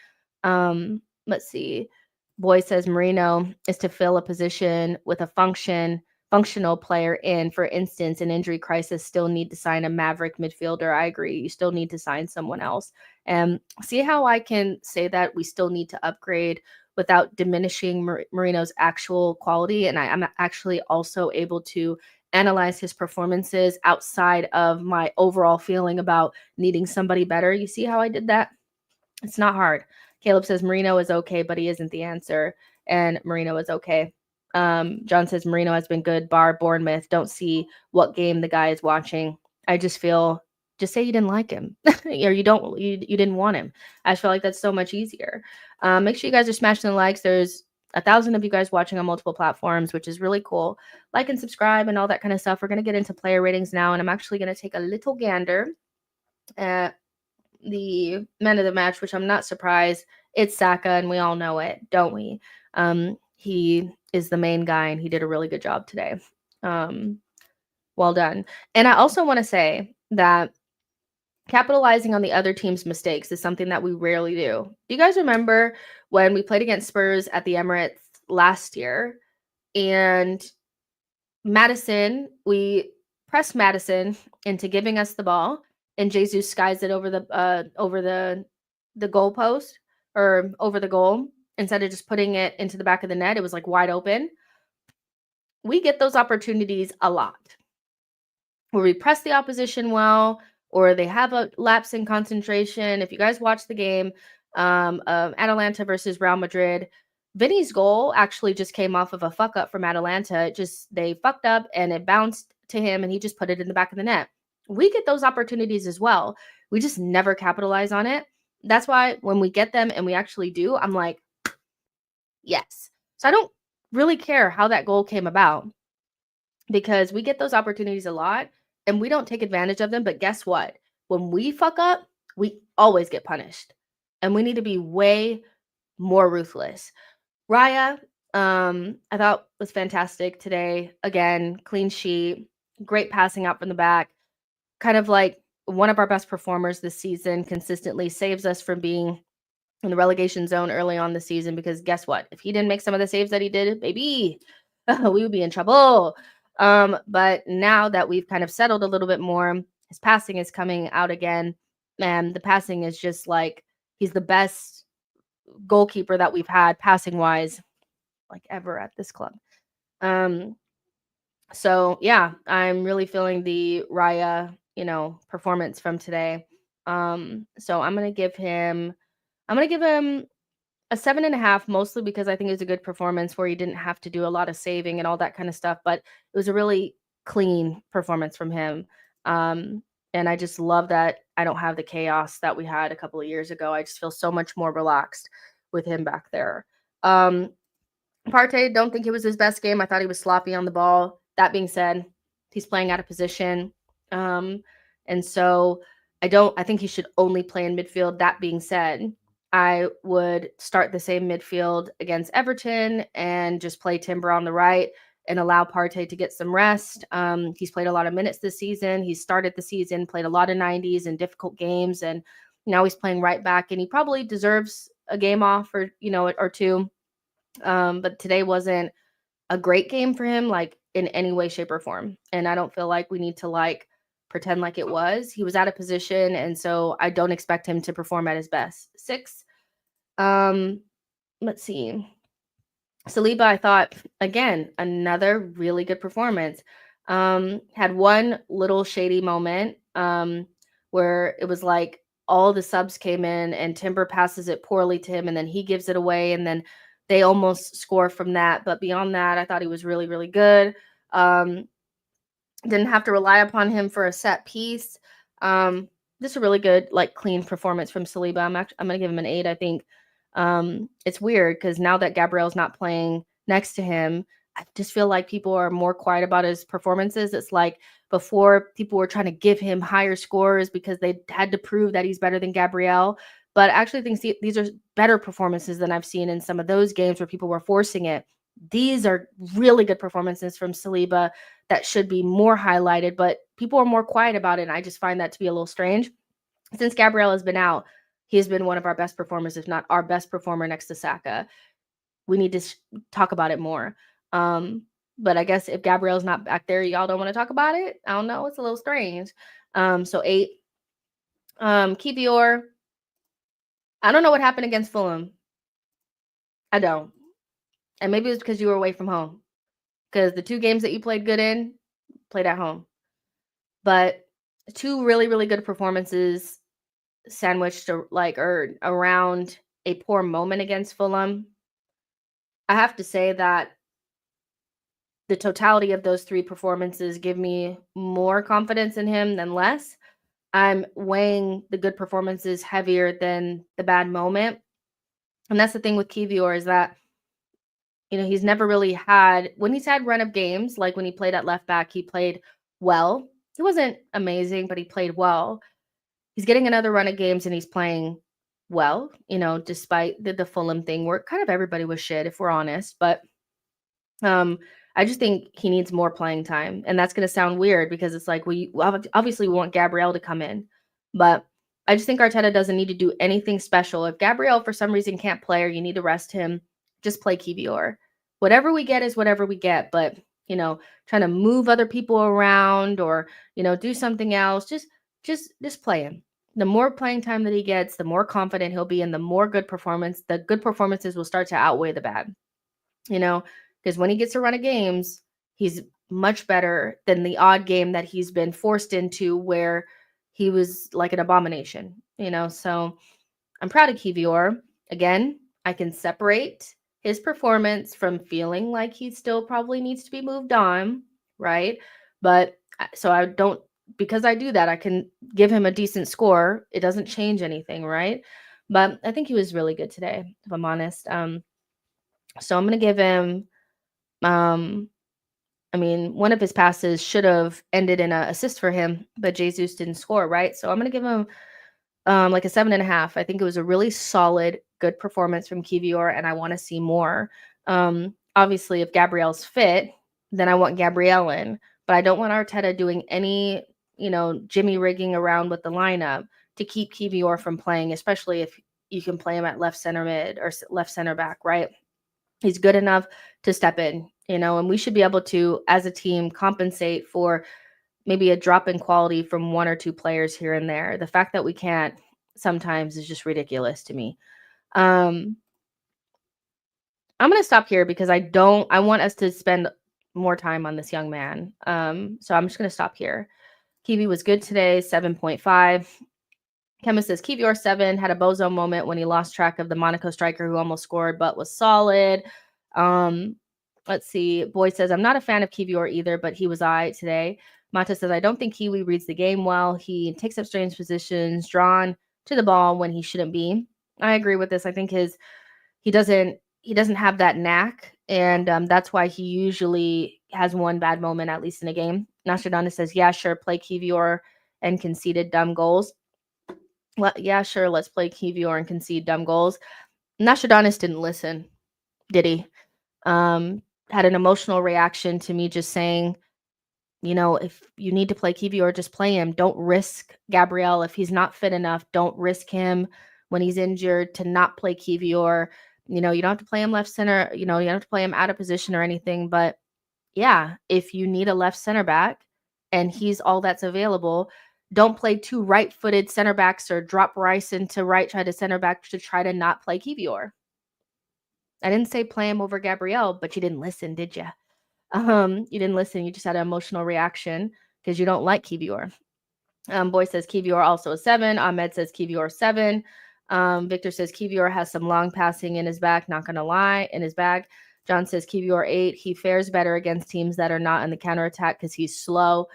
Let's see. Boy says Marino is to fill a position with a functional player in. For instance, an injury crisis, still need to sign a maverick midfielder. I agree. You still need to sign someone else. And see how I can say that we still need to upgrade without diminishing Marino's actual quality. And I'm actually also able to analyze his performances outside of my overall feeling about needing somebody better. You see how I did that? It's not hard. Caleb says Marino is okay, but he isn't the answer. And Marino is okay. John says Marino has been good, bar Bournemouth. Don't see what game the guy is watching. I just feel, just say you didn't like him or you didn't want him. I just feel like that's so much easier. Make sure you guys are smashing the likes. There's 1,000 of you guys watching on multiple platforms, which is really cool. Like and subscribe and all that kind of stuff. We're going to get into player ratings now, and I'm actually going to take a little gander at the men of the match, which I'm not surprised. It's Saka, and we all know it, don't we? He is the main guy, and he did a really good job today. Well done. And I also want to say that capitalizing on the other team's mistakes is something that we rarely do. Do you guys remember when we played against Spurs at the Emirates last year, and Maddison, we pressed Maddison into giving us the ball, and Jesus skies it over the goalpost or over the goal instead of just putting it into the back of the net. It was like wide open. We get those opportunities a lot where we press the opposition well, or they have a lapse in concentration. If you guys watch the game of Atalanta versus Real Madrid, Vinny's goal actually just came off of a fuck up from Atalanta. They fucked up and it bounced to him and he just put it in the back of the net. We get those opportunities as well. We just never capitalize on it. That's why when we get them and we actually do, I'm like, yes. So I don't really care how that goal came about because we get those opportunities a lot and we don't take advantage of them. But guess what? When we fuck up, we always get punished. And we need to be way more ruthless. Raya, I thought was fantastic today. Again, clean sheet, great passing out from the back. Kind of like one of our best performers this season, consistently saves us from being in the relegation zone early on the season, because guess what? If he didn't make some of the saves that he did, baby, we would be in trouble. But now that we've kind of settled a little bit more, his passing is coming out again. And the passing is just like, he's the best goalkeeper that we've had passing wise, like ever at this club. So yeah, I'm really feeling the Raya, performance from today. So I'm gonna give him a 7.5, mostly because I think it was a good performance where he didn't have to do a lot of saving and all that kind of stuff, but it was a really clean performance from him. And I just love that I don't have the chaos that we had a couple of years ago. I just feel so much more relaxed with him back there. Partey, don't think it was his best game. I thought he was sloppy on the ball. That being said, he's playing out of position. And so I think he should only play in midfield. That being said, I would start the same midfield against Everton and just play Timber on the right and allow Partey to get some rest. He's played a lot of minutes this season. He started the season, played a lot of 90s in difficult games, and now he's playing right back, and he probably deserves a game off or two. But today wasn't a great game for him, like in any way, shape, or form. And I don't feel like we need to pretend like it was. He was out of position, and so I don't expect him to perform at his best. 6. Let's see. Saliba, I thought, again, another really good performance. Had one little shady moment where it was like all the subs came in and Timber passes it poorly to him and then he gives it away and then they almost score from that. But beyond that, I thought he was really, really good. Didn't have to rely upon him for a set piece. Just a really good, clean performance from Saliba. I'm going to give him an 8, I think. It's weird because now that Gabriel's not playing next to him, I just feel like people are more quiet about his performances. It's like before people were trying to give him higher scores because they had to prove that he's better than Gabriel. But I actually think these are better performances than I've seen in some of those games where people were forcing it. These are really good performances from Saliba that should be more highlighted, but people are more quiet about it. And I just find that to be a little strange. Since Gabriel has been out, he has been one of our best performers, if not our best performer next to Saka. We need to talk about it more. But I guess if Gabriel's not back there, y'all don't want to talk about it. I don't know. It's a little strange. So 8. Kivior. I don't know what happened against Fulham. I don't. And maybe it's because you were away from home. Because the 2 games that you played good in, played at home. But 2 really, really good performances sandwiched or around a poor moment against Fulham. I have to say that the totality of those 3 performances give me more confidence in him than less. I'm weighing the good performances heavier than the bad moment. And that's the thing with Kivior is that, he's never really had, when he's had run of games, like when he played at left back, he played well. He wasn't amazing, but he played well. He's getting another run of games and he's playing well, despite the Fulham thing where kind of everybody was shit, if we're honest. But I just think he needs more playing time. And that's going to sound weird because it's like, we obviously want Gabriel to come in. But I just think Arteta doesn't need to do anything special. If Gabriel, for some reason, can't play or you need to rest him, just play Kivior. Whatever we get is whatever we get. But, trying to move other people around or, do something else, just play him. The more playing time that he gets, the more confident he'll be and the more the good performances will start to outweigh the bad. Because when he gets a run of games, he's much better than the odd game that he's been forced into where he was like an abomination, So I'm proud of Kivior. Again, I can separate his performance from feeling like he still probably needs to be moved on, right? But so I don't, because I do that, I can give him a decent score. It doesn't change anything, right? But I think he was really good today, if I'm honest. So I'm going to give him, one of his passes should have ended in an assist for him, but Jesus didn't score, right? So I'm going to give him like a 7.5. I think it was a really solid, good performance from Kivior, and I want to see more. Obviously, if Gabriel's fit, then I want Gabriel in, but I don't want Arteta doing any, jimmy rigging around with the lineup to keep Kivior from playing, especially if you can play him at left center mid or left center back, right? He's good enough to step in, and we should be able to, as a team, compensate for maybe a drop in quality from 1 or 2 players here and there. The fact that we can't sometimes is just ridiculous to me. I'm going to stop here because I want us to spend more time on this young man. So I'm just going to stop here. Kiwi was good today, 7.5. Chemist says Kivior 7 had a bozo moment when he lost track of the Monaco striker who almost scored but was solid. Let's see. Boy says, I'm not a fan of Kivior either, but he was today. Mata says, I don't think Kiwi reads the game well. He takes up strange positions, drawn to the ball when he shouldn't be. I agree with this. I think he doesn't have that knack, and that's why he usually has one bad moment, at least in a game. Nostradamus says, yeah, sure, play Kivior and conceded dumb goals. Yeah, sure, let's play Kivior and concede dumb goals. Nostradamus didn't listen, did he? Had an emotional reaction to me just saying, if you need to play Kivior, just play him. Don't risk Gabriel. If he's not fit enough, don't risk him when he's injured to not play Kivior. You don't have to play him left center. You don't have to play him out of position or anything. But yeah, if you need a left center back and he's all that's available, don't play 2 right-footed center backs or drop Rice into right, try to center back to try to not play Kivior. I didn't say play him over Gabriel, but you didn't listen, did you? You didn't listen. You just had an emotional reaction because you don't like Kivior. Boy says Kivior also a 7. Ahmed says Kivior 7. Victor says Kivior has some long passing in his back. Not going to lie, in his bag. John says Kivior 8. He fares better against teams that are not in the counterattack because he's slow.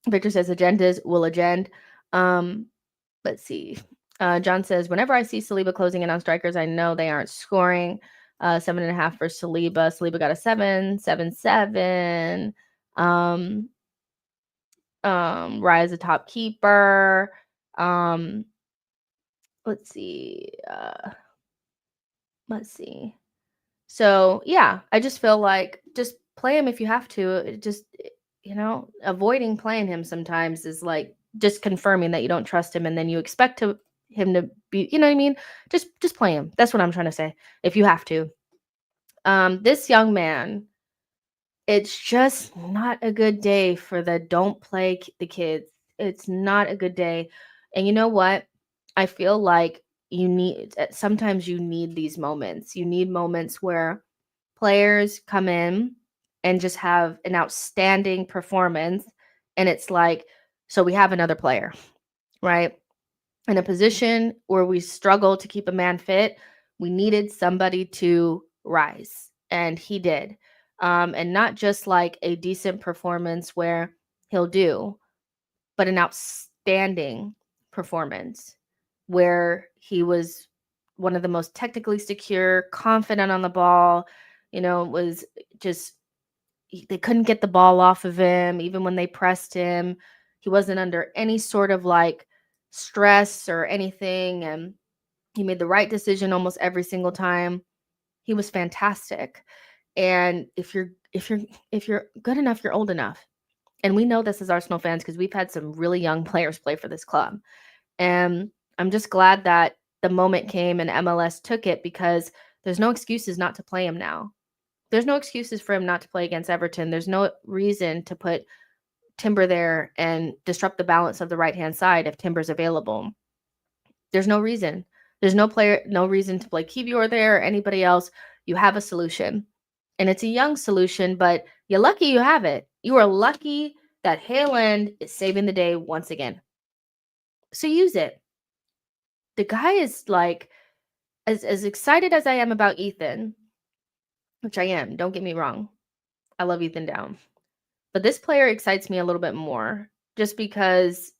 Victor says agendas will agend. Let's see. John says, whenever I see Saliba closing in on strikers, I know they aren't scoring. 7.5 for Saliba. Saliba got a 7.7. Rise a top keeper. Let's see. Let's see. So yeah, I just feel like just play him if you have to. It just avoiding playing him sometimes is like just confirming that you don't trust him, and then you expect him to be, you know what I mean? Just play him. That's what I'm trying to say. If you have to. This young man, it's just not a good day for the don't play the kids. It's not a good day. And you know what? I feel like sometimes you need these moments. You need moments where players come in and just have an outstanding performance. And it's like, so we have another player, right? In a position where we struggle to keep a man fit, we needed somebody to rise. And he did. And not just like a decent performance where he'll do, but an outstanding performance where he was one of the most technically secure, confident on the ball, was just they couldn't get the ball off of him even when they pressed him. He wasn't under any sort of like stress or anything, and he made the right decision almost every single time. He was fantastic. And if you're good enough, you're old enough. And we know this as Arsenal fans because we've had some really young players play for this club. And I'm just glad that the moment came and MLS took it, because there's no excuses not to play him now. There's no excuses for him not to play against Everton. There's no reason to put Timber there and disrupt the balance of the right-hand side if Timber's available. There's no reason. There's no reason to play Kivior there or anybody else. You have a solution. And it's a young solution, but you're lucky you have it. You are lucky that Hale End is saving the day once again. So use it. The guy is like, as excited as I am about Ethan, which I am, don't get me wrong. I love Ethan Down. But this player excites me a little bit more just because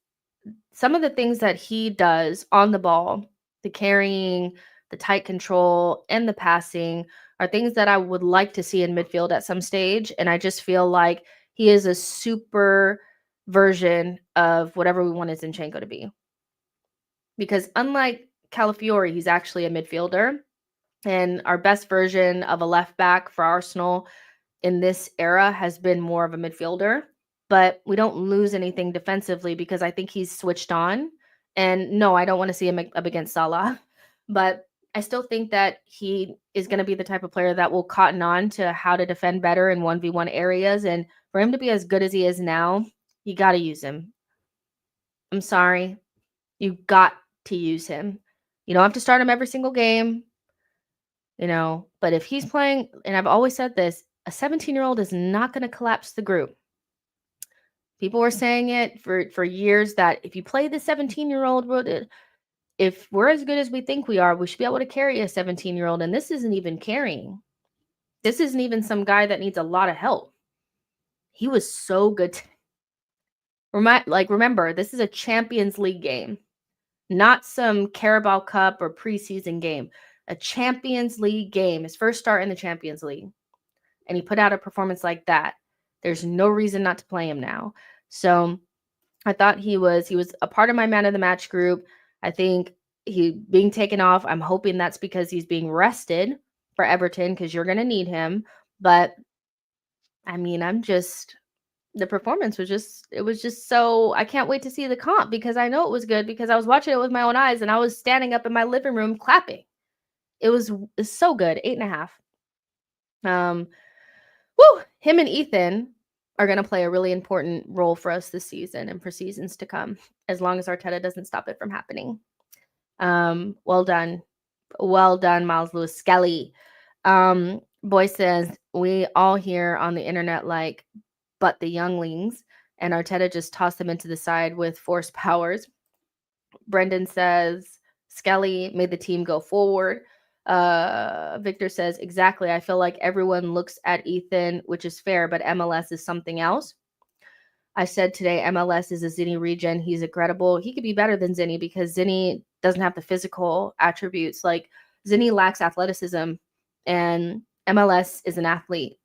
some of the things that he does on the ball, the carrying, the tight control, and the passing are things that I would like to see in midfield at some stage. And I just feel like he is a super version of whatever we wanted Zinchenko to be. Because unlike Calafiori, he's actually a midfielder. And our best version of a left back for Arsenal in this era has been more of a midfielder, but we don't lose anything defensively because I think he's switched on. And no, I don't want to see him up against Salah, but I still think that he is going to be the type of player that will cotton on to how to defend better in 1v1 areas. And for him to be as good as he is now, you got to use him. I'm sorry. You got to use him. You don't have to start him every single game, but if he's playing, and I've always said this, a 17-year-old is not going to collapse the group. People were saying it for years that if you play the 17-year-old, if we're as good as we think we are, we should be able to carry a 17-year-old. And this isn't even carrying. This isn't even some guy that needs a lot of help. He was so good. Remember, this is a Champions League game, not some Carabao Cup or preseason game. A Champions League game, his first start in the Champions League. And he put out a performance like that. There's no reason not to play him now. So I thought he was a part of my man of the match group. I think he being taken off, I'm hoping that's because he's being rested for Everton, because you're going to need him. But I mean, the performance was just so, I can't wait to see the comp, because I know it was good because I was watching it with my own eyes and I was standing up in my living room clapping. It's so good. 8.5. Him and Ethan are going to play a really important role for us this season and for seasons to come, as long as Arteta doesn't stop it from happening. Well done, Miles Lewis Skelly. Boy says, we all here on the internet like, but the younglings, and Arteta just tossed them into the side with force powers. Brendan says, Skelly made the team go forward. Victor says, exactly. I feel like everyone looks at Ethan, which is fair, but MLS is something else. I said today MLS is a Zinni regen. He's incredible. He could be better than Zinni because Zinni doesn't have the physical attributes. Like Zinni lacks athleticism, and MLS is an athlete.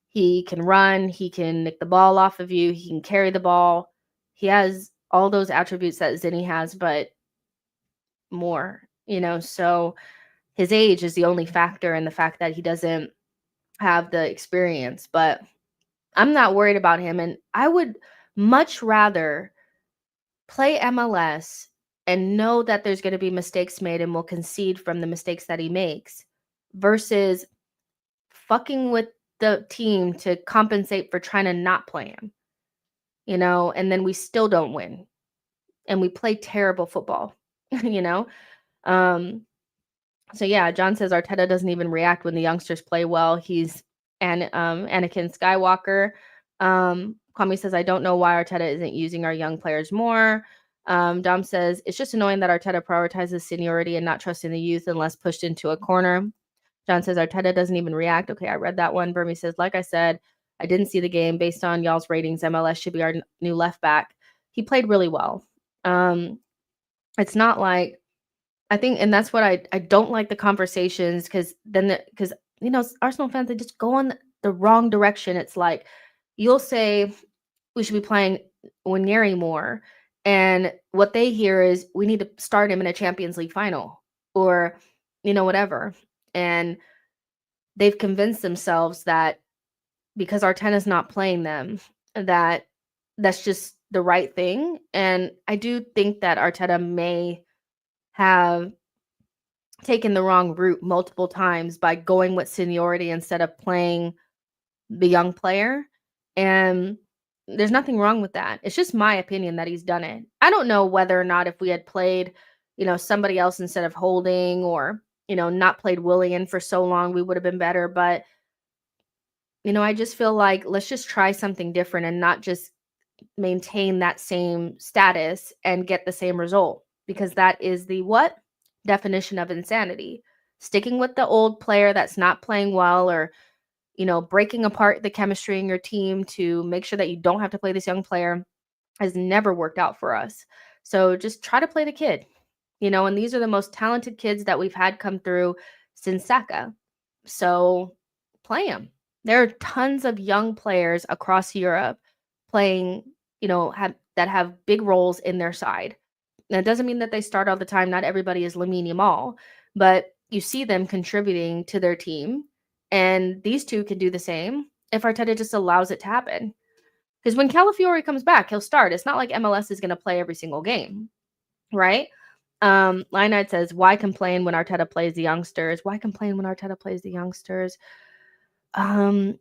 He can run, he can nick the ball off of you, he can carry the ball. He has all those attributes that Zinni has, but more, so his age is the only factor, and the fact that he doesn't have the experience. But I'm not worried about him, and I would much rather play MLS and know that there's going to be mistakes made and will concede from the mistakes that he makes versus fucking with the team to compensate for trying to not play him, and then we still don't win and we play terrible football, you know? Um, so yeah, John says Arteta doesn't even react when the youngsters play well. He's Anakin Skywalker. Kwame says, I don't know why Arteta isn't using our young players more. Dom says, it's just annoying that Arteta prioritizes seniority and not trusting the youth unless pushed into a corner. John says, Arteta doesn't even react. Okay, I read that one. Burmy says, like I said, I didn't see the game. Based on y'all's ratings, MLS should be our new left back. He played really well. It's not like, I think, and that's what I don't like the conversations because Arsenal fans, they just go in the wrong direction. It's like you'll say we should be playing Wanyeri more, and what they hear is we need to start him in a Champions League final or whatever. And they've convinced themselves that because Arteta's not playing them, that's just the right thing. And I do think that Arteta may have taken the wrong route multiple times by going with seniority instead of playing the young player. And there's nothing wrong with that. It's just my opinion that he's done it. I don't know whether or not if we had played, somebody else instead of Holding or, not played Willian for so long, we would have been better. But, I just feel like let's just try something different and not just maintain that same status and get the same result, because that is the what? Definition of insanity. Sticking with the old player that's not playing well, or breaking apart the chemistry in your team to make sure that you don't have to play this young player, has never worked out for us. So just try to play the kid, and these are the most talented kids that we've had come through since Saka. So play them. There are tons of young players across Europe playing, that have big roles in their side. Now, it doesn't mean that they start all the time. Not everybody is Lamine Yamal, but you see them contributing to their team. And these two can do the same if Arteta just allows it to happen. Because when Calafiori comes back, he'll start. It's not like MLS is going to play every single game, right? Lionite says, why complain when Arteta plays the youngsters? Why complain when Arteta plays the youngsters? I'm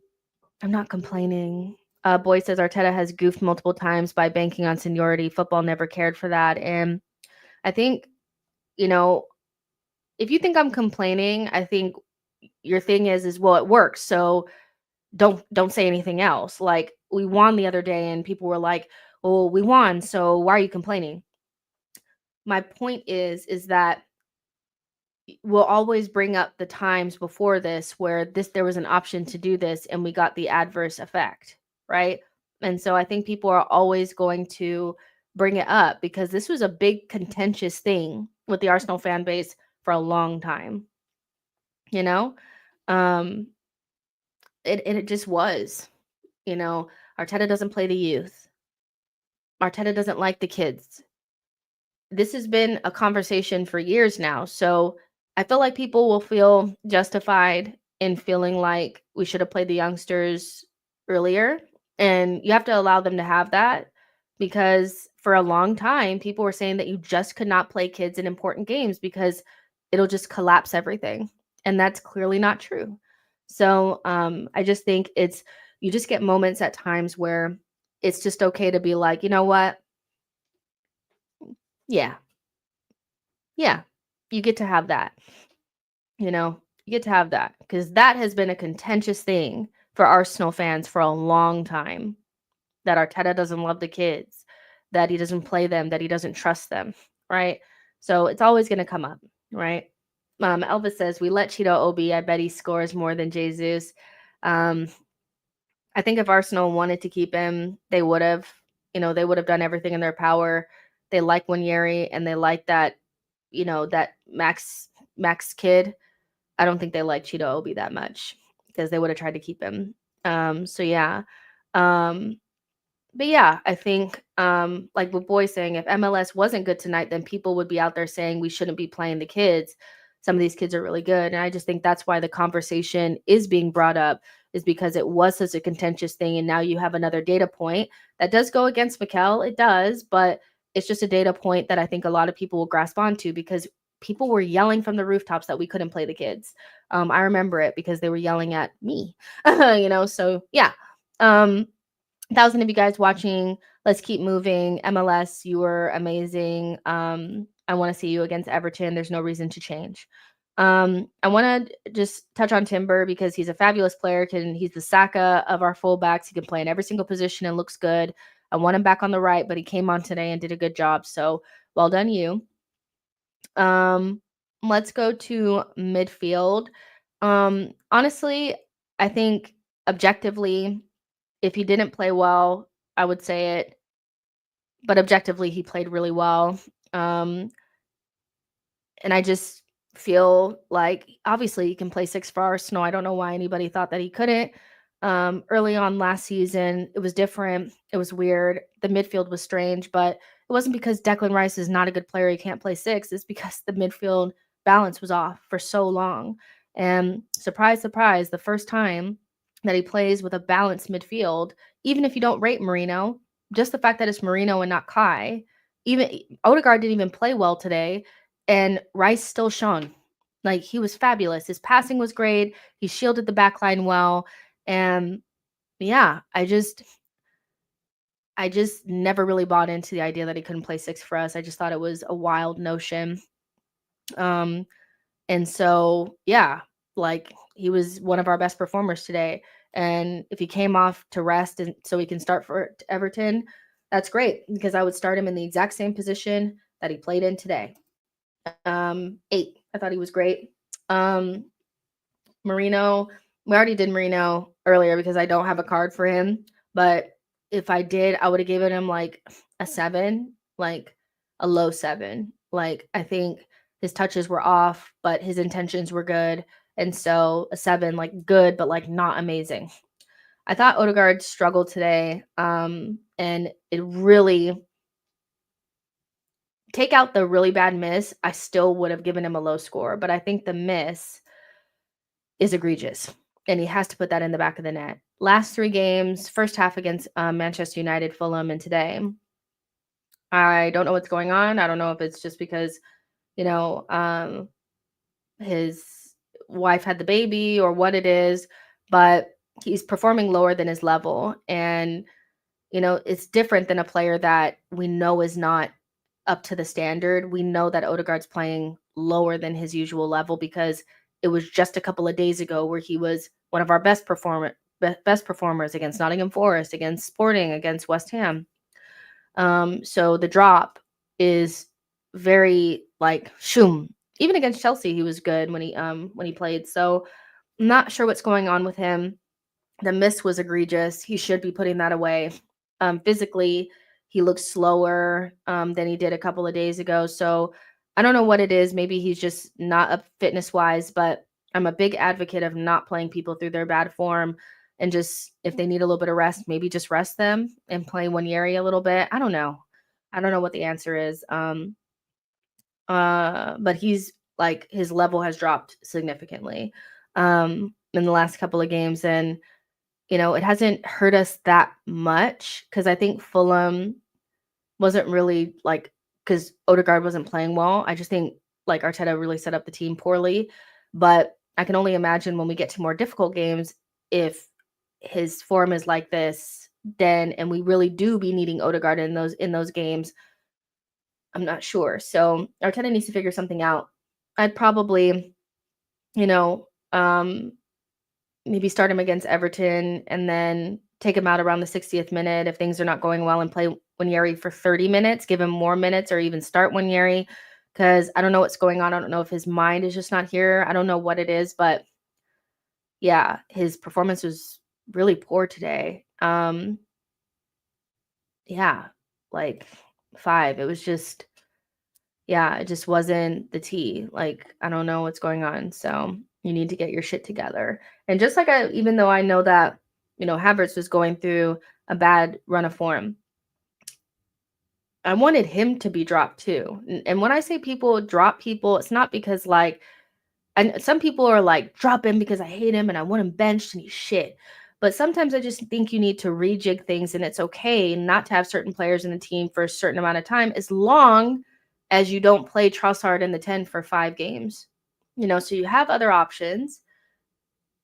not complaining. Boy says Arteta has goofed multiple times by banking on seniority. Football never cared for that. And I think, if you think I'm complaining, I think your thing is well, it works. So don't say anything else. Like, we won the other day and people were like, oh, we won, so why are you complaining? My point is that we'll always bring up the times before this where there was an option to do this and we got the adverse effect, right? And so I think people are always going to bring it up because this was a big contentious thing with the Arsenal fan base for a long time. Um it just was. Arteta doesn't play the youth. Arteta doesn't like the kids. This has been a conversation for years now. So I feel like people will feel justified in feeling like we should have played the youngsters earlier. And you have to allow them to have that, because for a long time, people were saying that you just could not play kids in important games because it'll just collapse everything. And that's clearly not true. So I just think you just get moments at times where it's just okay to be like, you know what? Yeah, you get to have that. You get to have that, because that has been a contentious thing for Arsenal fans for a long time, that Arteta doesn't love the kids, that he doesn't play them, that he doesn't trust them, right? So it's always going to come up, right? Elvis says, we let Cheeto OB. I bet he scores more than Jesus. I think if Arsenal wanted to keep him, they would have. They would have done everything in their power. They like Wanyeri and they like that, that Max kid. I don't think they like Cheetah Obi that much because they would have tried to keep him. So yeah. Um, but yeah, I think like what Boy's saying, if MLS wasn't good tonight, then people would be out there saying we shouldn't be playing the kids. Some of these kids are really good. And I just think that's why the conversation is being brought up, is because it was such a contentious thing. And now you have another data point that does go against Mikel. It does, but it's just a data point that I think a lot of people will grasp onto because people were yelling from the rooftops that we couldn't play the kids. I remember it because they were yelling at me, so yeah. 1,000 of you guys watching. Let's keep moving. MLS, you were amazing. I want to see you against Everton. There's no reason to change. I want to just touch on Timber because he's a fabulous player. He's the Saka of our fullbacks. He can play in every single position and looks good. I want him back on the right, but he came on today and did a good job. So well done, you. Let's go to midfield. Honestly, I think objectively, if he didn't play well, I would say it, but objectively, he played really well. Um, and I just feel like obviously he can play 6 for Arsenal. I don't know why anybody thought that he couldn't. Early on last season, it was different. It was weird. The midfield was strange, but it wasn't because Declan Rice is not a good player. He can't play 6. It's because the midfield balance was off for so long. And surprise, surprise, the first time that he plays with a balanced midfield, even if you don't rate Marino, just the fact that it's Marino and not Kai, even Odegaard didn't even play well today, and Rice still shone. Like, he was fabulous. His passing was great. He shielded the back line well. And yeah, I just never really bought into the idea that he couldn't play 6 for us. I just thought it was a wild notion. Um, and so yeah, like, he was one of our best performers today. And if he came off to rest and so he can start for Everton, that's great because I would start him in the exact same position that he played in today. 8. I thought he was great. Marino, we already did Marino earlier because I don't have a card for him. But if I did, I would have given him like a 7, like a low 7. Like, I think his touches were off, but his intentions were good. And so a 7, like good, but like not amazing. I thought Odegaard struggled today. And it really, take out the really bad miss, I still would have given him a low score. But I think the miss is egregious, and he has to put that in the back of the net. Last 3 games, first half against Manchester United, Fulham, and today, I don't know what's going on. I don't know if it's just because, you know, his wife had the baby or what it is, but he's performing lower than his level. And, it's different than a player that we know is not up to the standard. We know that Odegaard's playing lower than his usual level because it was just a couple of days ago where he was one of our best performers against Nottingham Forest, against Sporting, against West Ham. So the drop is very like shoom. Even against Chelsea, he was good when he played. So I'm not sure what's going on with him. The miss was egregious. He should be putting that away. Physically, he looks slower than he did a couple of days ago. So I don't know what it is. Maybe he's just not up fitness wise, but I'm a big advocate of not playing people through their bad form, and just if they need a little bit of rest, maybe just rest them and play Wanyeri a little bit. I don't know. I don't know what the answer is. But he's like, his level has dropped significantly in the last couple of games, and it hasn't hurt us that much because I think Fulham wasn't really like, because Odegaard wasn't playing well. I just think like Arteta really set up the team poorly. But I can only imagine when we get to more difficult games, if his form is like this, then and we really do be needing Odegaard in those games. I'm not sure. So Arteta needs to figure something out. I'd probably, you know, um, maybe start him against Everton and then take him out around the 60th minute if things are not going well, and play Wanyeri for 30 minutes, give him more minutes, or even start Wanyeri because I don't know what's going on. I don't know if his mind is just not here. I don't know what it is, but yeah, his performance was really poor today. Yeah, like 5. It was just yeah, it just wasn't the tea. Like, I don't know what's going on. So you need to get your shit together. And just like even though I know that, Havertz was going through a bad run of form, I wanted him to be dropped too. And when I say people drop people, it's not because like, and some people are like, drop him because I hate him and I want him benched and he's shit. But sometimes I just think you need to rejig things, and it's okay not to have certain players in the team for a certain amount of time as long as you don't play Trossard in the 10 for 5 games. So you have other options.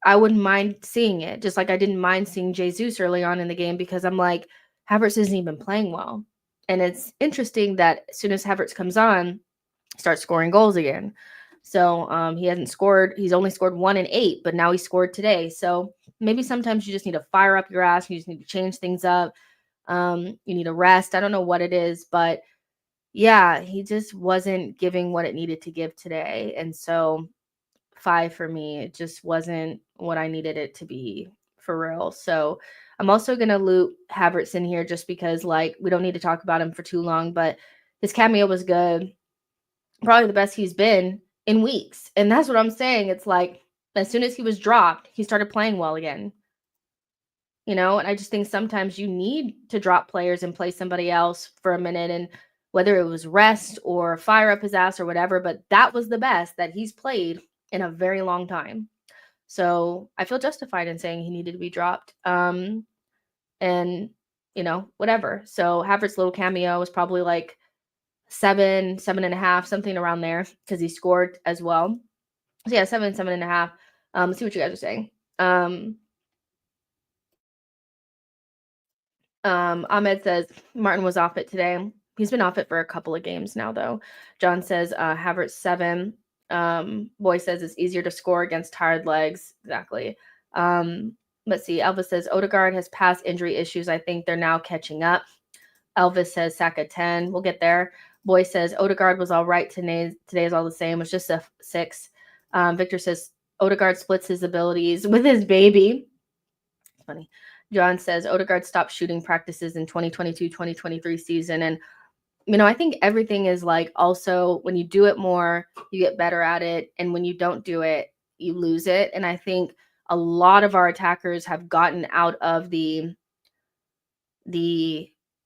I wouldn't mind seeing it, just like I didn't mind seeing Jesus early on in the game because I'm like, Havertz isn't even playing well. And it's interesting that as soon as Havertz comes on, starts scoring goals again. So he hasn't scored. He's only scored 1 in 8, but now he scored today. So maybe sometimes you just need to fire up your ass. You just need to change things up. You need to rest. I don't know what it is, but yeah, he just wasn't giving what it needed to give today. And so 5 for me, it just wasn't what I needed it to be for real. So I'm also gonna loop Havertz in here just because like we don't need to talk about him for too long, but his cameo was good, probably the best he's been in weeks. And that's what I'm saying. It's like as soon as he was dropped, he started playing well again. And I just think sometimes you need to drop players and play somebody else for a minute, and whether it was rest or fire up his ass or whatever, but that was the best that he's played in a very long time. So I feel justified in saying he needed to be dropped. And whatever. So Havertz's little cameo was probably like 7, 7.5, something around there because he scored as well. So yeah, 7, 7.5. Let's see what you guys are saying. Ahmed says Martin was off it today. He's been off it for a couple of games now, though. John says Havertz 7. Boy says it's easier to score against tired legs. Exactly. Let's see. Elvis says Odegaard has past injury issues. I think they're now catching up. Elvis says Saka 10. We'll get there. Boy says Odegaard was all right today. Today is all the same. It's just a 6. Victor says Odegaard splits his abilities with his baby. Funny. John says Odegaard stopped shooting practices in 2022-2023 season. And, I think everything is like also when you do it more, you get better at it. And when you don't do it, you lose it. And I think a lot of our attackers have gotten out of the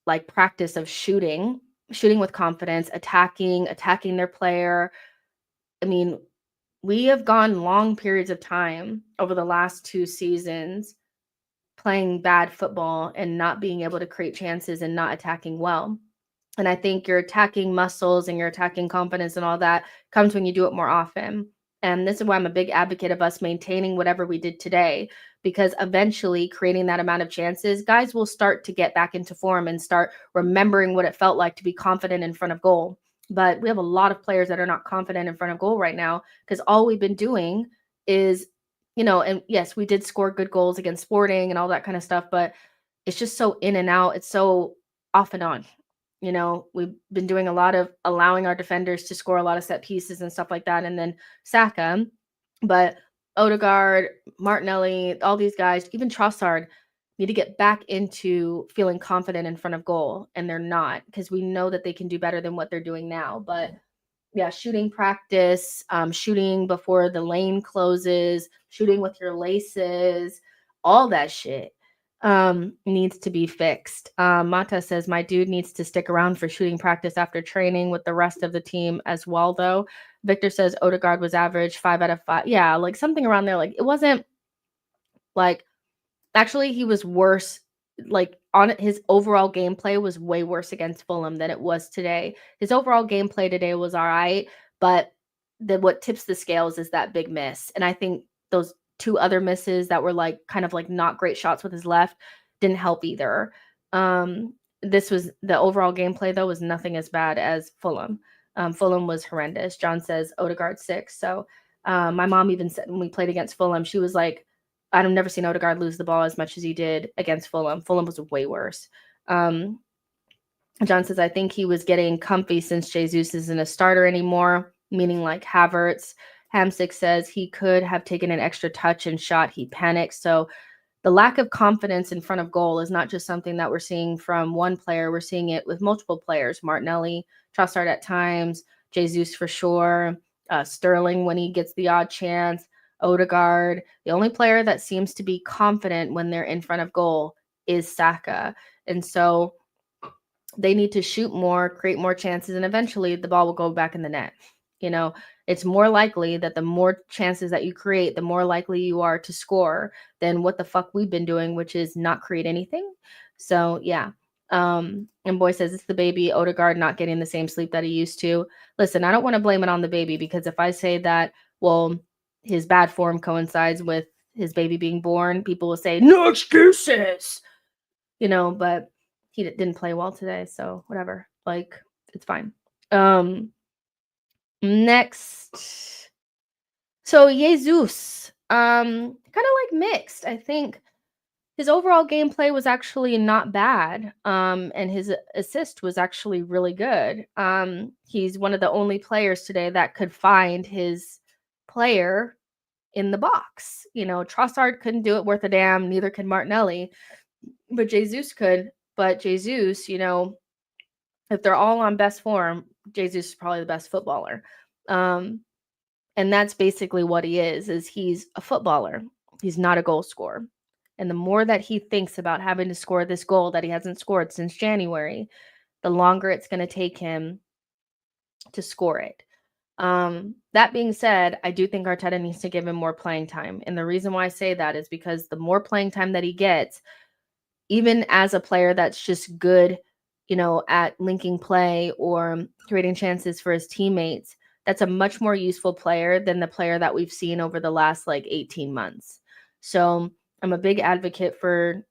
like practice of shooting with confidence, attacking their player. I mean, we have gone long periods of time over the last 2 seasons playing bad football and not being able to create chances and not attacking well. And I think your attacking muscles and your attacking confidence and all that comes when you do it more often. And this is why I'm a big advocate of us maintaining whatever we did today, because eventually creating that amount of chances, guys will start to get back into form and start remembering what it felt like to be confident in front of goal. But we have a lot of players that are not confident in front of goal right now because all we've been doing is, and yes, we did score good goals against Sporting and all that kind of stuff, but it's just so in and out. It's so off and on. We've been doing a lot of allowing our defenders to score a lot of set pieces and stuff like that. And then Saka, but Odegaard, Martinelli, all these guys, even Trossard need to get back into feeling confident in front of goal. And they're not, because we know that they can do better than what they're doing now. But yeah, shooting practice, shooting before the lane closes, shooting with your laces, all that shit needs to be fixed. Mata says my dude needs to stick around for shooting practice after training with the rest of the team as well, though. Victor says Odegaard was average 5 out of 5. Yeah, like something around there. Like it wasn't like actually he was worse. Like on his overall gameplay was way worse against Fulham than it was today. His overall gameplay today was all right, but what tips the scales is that big miss. And I think those 2 other misses that were like kind of like not great shots with his left didn't help either. This was the overall gameplay though was nothing as bad as Fulham. Fulham was horrendous. John says Odegaard 6. So my mom even said when we played against Fulham, she was like, I've never seen Odegaard lose the ball as much as he did against Fulham. Fulham was way worse. John says, I think he was getting comfy since Jesus isn't a starter anymore, meaning like Havertz. Hamsick says he could have taken an extra touch and shot. He panicked. So the lack of confidence in front of goal is not just something that we're seeing from one player. We're seeing it with multiple players. Martinelli, Trossard at times, Jesus for sure, Sterling when he gets the odd chance, Odegaard. The only player that seems to be confident when they're in front of goal is Saka. And so they need to shoot more, create more chances, and eventually the ball will go back in the net. You know, it's more likely that the more chances that you create, the more likely you are to score than what the fuck we've been doing, which is not create anything. So yeah. And Boy says it's the baby Odegaard not getting the same sleep that he used to. Listen, I don't want to blame it on the baby, because if I say that, well, his bad form coincides with his baby being born, people will say no excuses. But he didn't play well today, so whatever. Like, it's fine. Next. So Jesus, kind of like mixed. I think his overall gameplay was actually not bad. And his assist was actually really good. He's one of the only players today that could find his player in the box. Trossard couldn't do it worth a damn, neither could Martinelli. But Jesus could. But Jesus, if they're all on best form, Jesus is probably the best footballer. And that's basically what he is he's a footballer. He's not a goal scorer. And the more that he thinks about having to score this goal that he hasn't scored since January, the longer it's going to take him to score it. That being said, I do think Arteta needs to give him more playing time. And the reason why I say that is because the more playing time that he gets, even as a player that's just good, at linking play or creating chances for his teammates, that's a much more useful player than the player that we've seen over the last 18 months. So I'm a big advocate for,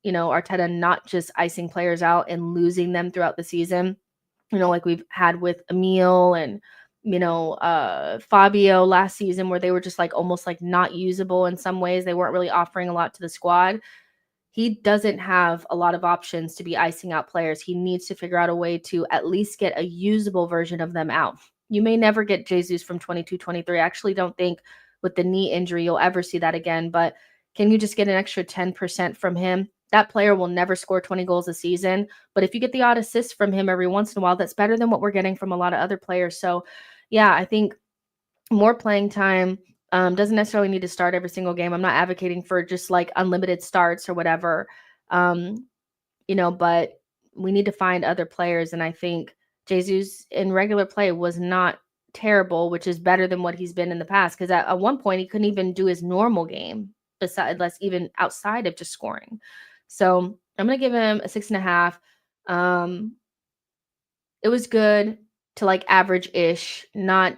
Arteta not just icing players out and losing them throughout the season, like we've had with Emil and, Fabio last season, where they were just almost not usable in some ways. They weren't really offering a lot to the squad. He doesn't have a lot of options to be icing out players. He needs to figure out a way to at least get a usable version of them out. You may never get Jesus from 22-23. I actually don't think with the knee injury you'll ever see that again, but can you just get an extra 10% from him? That player will never score 20 goals a season, but if you get the odd assist from him every once in a while, that's better than what we're getting from a lot of other players. So yeah, I think more playing time. Doesn't necessarily need to start every single game. I'm not advocating for just unlimited starts or whatever. But we need to find other players. And I think Jesus in regular play was not terrible, which is better than what he's been in the past. Because at one point he couldn't even do his normal game, besides even outside of just scoring. So I'm gonna give him a 6.5. It was good to average-ish, not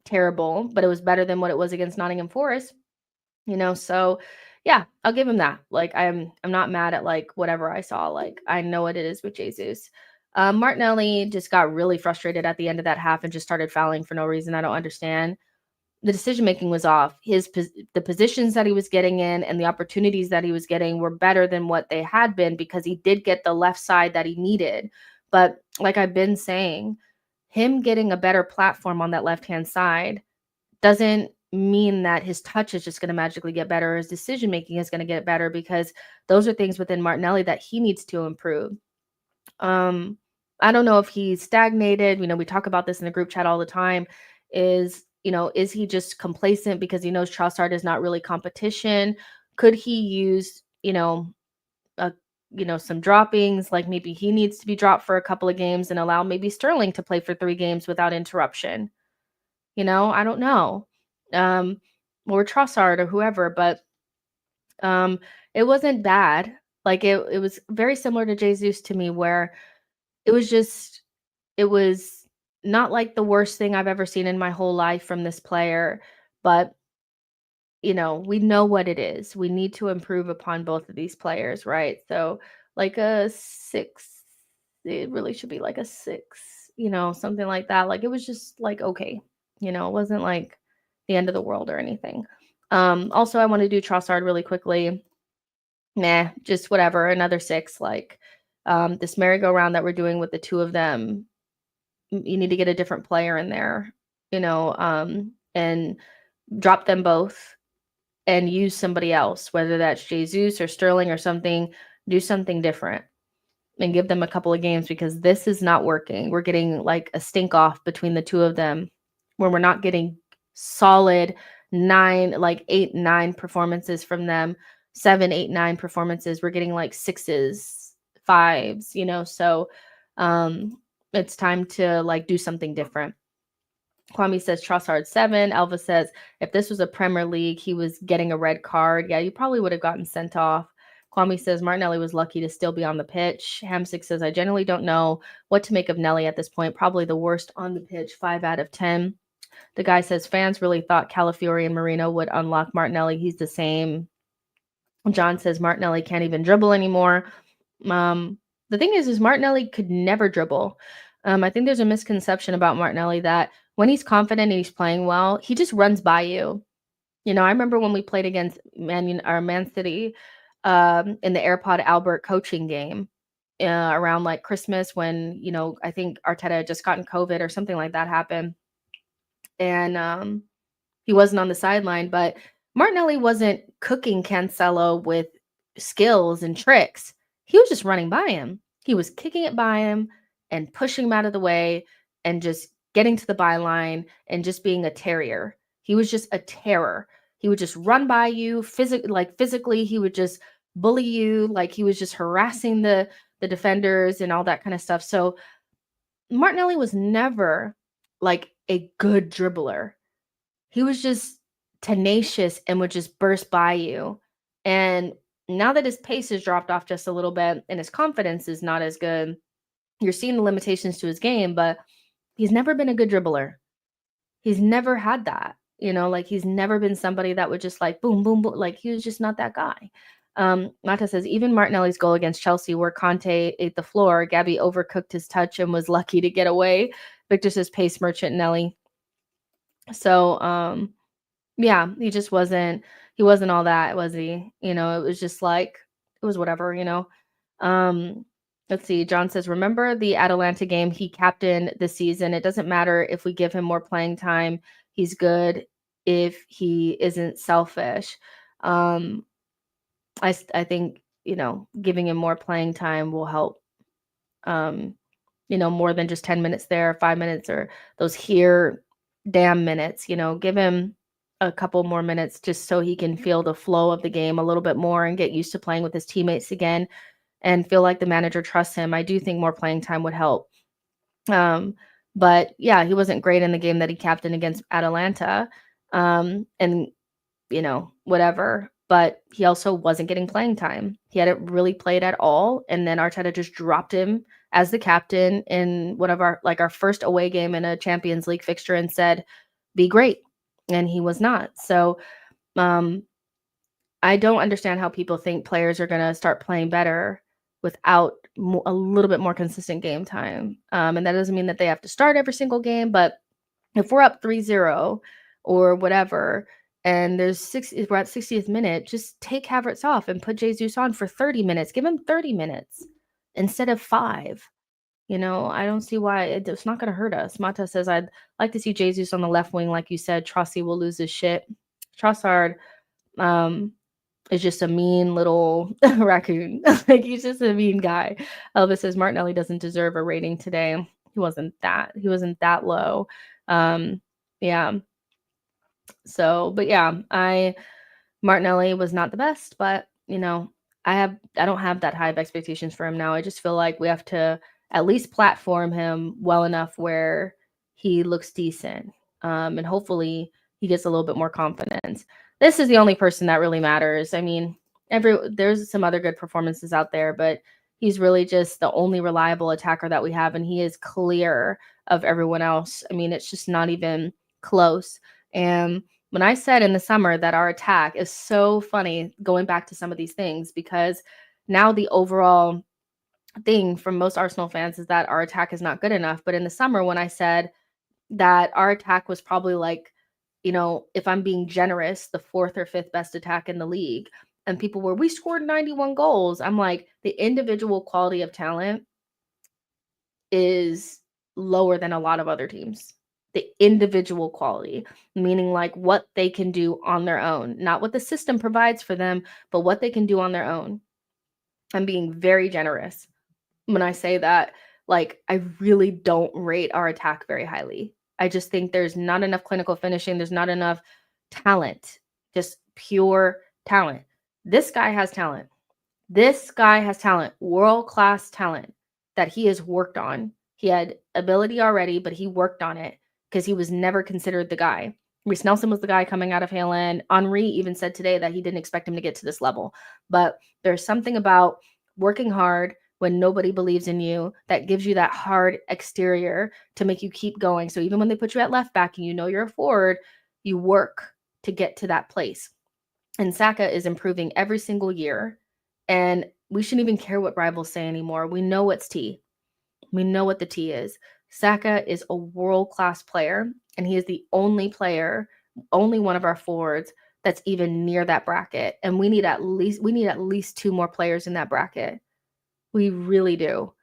terrible, but it was better than what it was against Nottingham Forest, so yeah, I'll give him that. I'm not mad at whatever I saw. I know what it is with Jesus. Martinelli just got really frustrated at the end of that half and just started fouling for no reason. I don't understand. The decision making was off. The positions that he was getting in and the opportunities that he was getting were better than what they had been, because he did get the left side that he needed. But like I've been saying, him getting a better platform on that left-hand side doesn't mean that his touch is just going to magically get better. His decision-making is going to get better, because those are things within Martinelli that he needs to improve. I don't know if he's stagnated. We talk about this in the group chat all the time. Is he just complacent because he knows Trossard is not really competition? Could he use, some droppings, maybe he needs to be dropped for a couple of games and allow maybe Sterling to play for 3 games without interruption. I don't know. Or Trossard or whoever, but it wasn't bad. It was very similar to Jesus to me, where it was not the worst thing I've ever seen in my whole life from this player, but we know what it is. We need to improve upon both of these players, right? So a 6, it really should be a 6, something like that. It was just okay, it wasn't the end of the world or anything. Also, I want to do Trossard really quickly. Nah, just whatever, another 6. This merry-go-round that we're doing with the two of them, you need to get a different player in there, and drop them both and use somebody else, whether that's Jesus or Sterling or something. Do something different and give them a couple of games, because this is not working. We're getting like a stink off between the two of them, where we're not getting solid 9, like 8, 9 performances from them, 7, 8, 9 performances. We're getting like 6s, 5s, So it's time to like do something different. Kwame says Trossard 7. Elva says if this was a Premier League, he was getting a red card. Yeah, you probably would have gotten sent off. Kwame says Martinelli was lucky to still be on the pitch. Hamsick says I generally don't know what to make of Nelly at this point. Probably the worst on the pitch, 5 out of 10. The guy says fans really thought Calafiori and Marino would unlock Martinelli. He's the same. John says Martinelli can't even dribble anymore. The thing is Martinelli could never dribble. I think there's a misconception about Martinelli that when he's confident and he's playing well, he just runs by you. I remember when we played against Man City in the AirPod Albert coaching game around like Christmas, when I think Arteta had just gotten COVID or something like that happened, and he wasn't on the sideline, but Martinelli wasn't cooking Cancelo with skills and tricks. He was just running by him. He was kicking it by him and pushing him out of the way and just getting to the byline and just being a terrier. He was just a terror. He would just run by you physically. He would just bully you. Like he was just harassing the defenders and all that kind of stuff. So Martinelli was never like a good dribbler. He was just tenacious and would just burst by you. And now that his pace has dropped off just a little bit and his confidence is not as good, you're seeing the limitations to his game, but he's never been a good dribbler. He's never had that, like he's never been somebody that would just like boom, boom, boom. Like he was just not that guy. Mata says, even Martinelli's goal against Chelsea, where Conte ate the floor, Gabby overcooked his touch and was lucky to get away. Victor says, pace merchant Nelly. So, yeah, he wasn't all that, was he? It was just like, it was whatever. Let's see. John says, remember the Atalanta game? He captained the season. It doesn't matter if we give him more playing time. He's good if he isn't selfish. I think, giving him more playing time will help. More than just 10 minutes there, 5 minutes, or those here damn minutes, give him a couple more minutes just so he can feel the flow of the game a little bit more and get used to playing with his teammates again and feel like the manager trusts him. I do think more playing time would help. But yeah, he wasn't great in the game that he captained against Atalanta. And whatever, but he also wasn't getting playing time. He hadn't really played at all. And then Arteta just dropped him as the captain in one of our first away game in a Champions League fixture and said, be great. And he was not. So I don't understand how people think players are going to start playing better without a little bit more consistent game time. And that doesn't mean that they have to start every single game, but if we're up 3-0 or whatever, and we're at 60th minute, just take Havertz off and put Jesus on for 30 minutes. Give him 30 minutes instead of 5. I don't see why it's not going to hurt us. Mata says, I'd like to see Jesus on the left wing. Like you said, Trossi will lose his shit. Trossard is just a mean little raccoon. Like he's just a mean guy. Elvis says Martinelli doesn't deserve a rating today. He wasn't that low. Yeah. So, but yeah, Martinelli was not the best, but I don't have that high of expectations for him now. I just feel like we have to at least platform him well enough where he looks decent. And hopefully he gets a little bit more confidence. This is the only person that really matters. I mean, there's some other good performances out there, but he's really just the only reliable attacker that we have, and he is clear of everyone else. I mean, it's just not even close. And when I said in the summer that our attack is so funny, going back to some of these things, because now the overall thing from most Arsenal fans is that our attack is not good enough. But in the summer, when I said that our attack was probably like, if I'm being generous, the 4th or 5th best attack in the league, and people were, we scored 91 goals. I'm like, the individual quality of talent is lower than a lot of other teams. the individual quality, meaning like what they can do on their own, not what the system provides for them, but what they can do on their own. I'm being very generous when I say that. Like, I really don't rate our attack very highly. I just think there's not enough clinical finishing. There's not enough talent, just pure talent. This guy has talent. This guy has talent, world-class talent that he has worked on. He had ability already, but he worked on it because he was never considered the guy. Reece Nelson was the guy coming out of Hale End. Henry even said today that he didn't expect him to get to this level. But there's something about working hard when nobody believes in you that gives you that hard exterior to make you keep going. So even when they put you at left back and you know you're a forward, you work to get to that place. And Saka is improving every single year. And we shouldn't even care what rivals say anymore. We know what's T. We know what the T is. Saka is a world-class player, and he is the only player, only one of our forwards that's even near that bracket. And we need at least 2 more players in that bracket. We really do.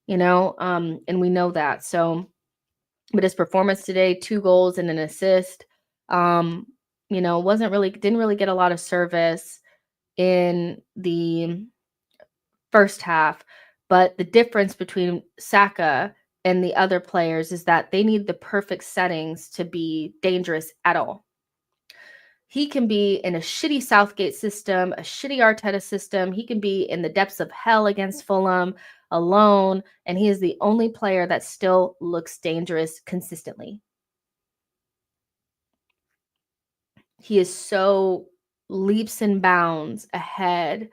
And we know that. So, but his performance today, 2 goals and an assist, didn't really get a lot of service in the first half, but the difference between Saka and the other players is that they need the perfect settings to be dangerous at all. He can be in a shitty Southgate system, a shitty Arteta system. He can be in the depths of hell against Fulham alone, and he is the only player that still looks dangerous consistently. He is so leaps and bounds ahead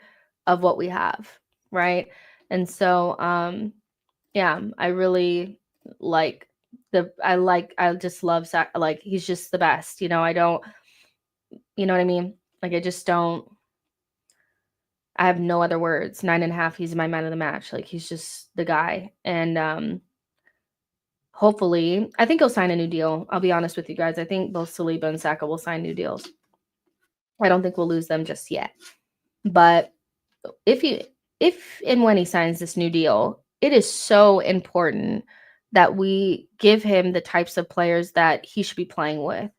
of what we have, right? And so I really like I just love Saka. Like, he's just the best. I don't, you know what I mean? Like, I have no other words. 9.5, he's my man of the match. Like, he's just the guy. And hopefully, I think he'll sign a new deal. I'll be honest with you guys. I think both Saliba and Saka will sign new deals. I don't think we'll lose them just yet. But if and when he signs this new deal, it is so important that we give him the types of players that he should be playing with.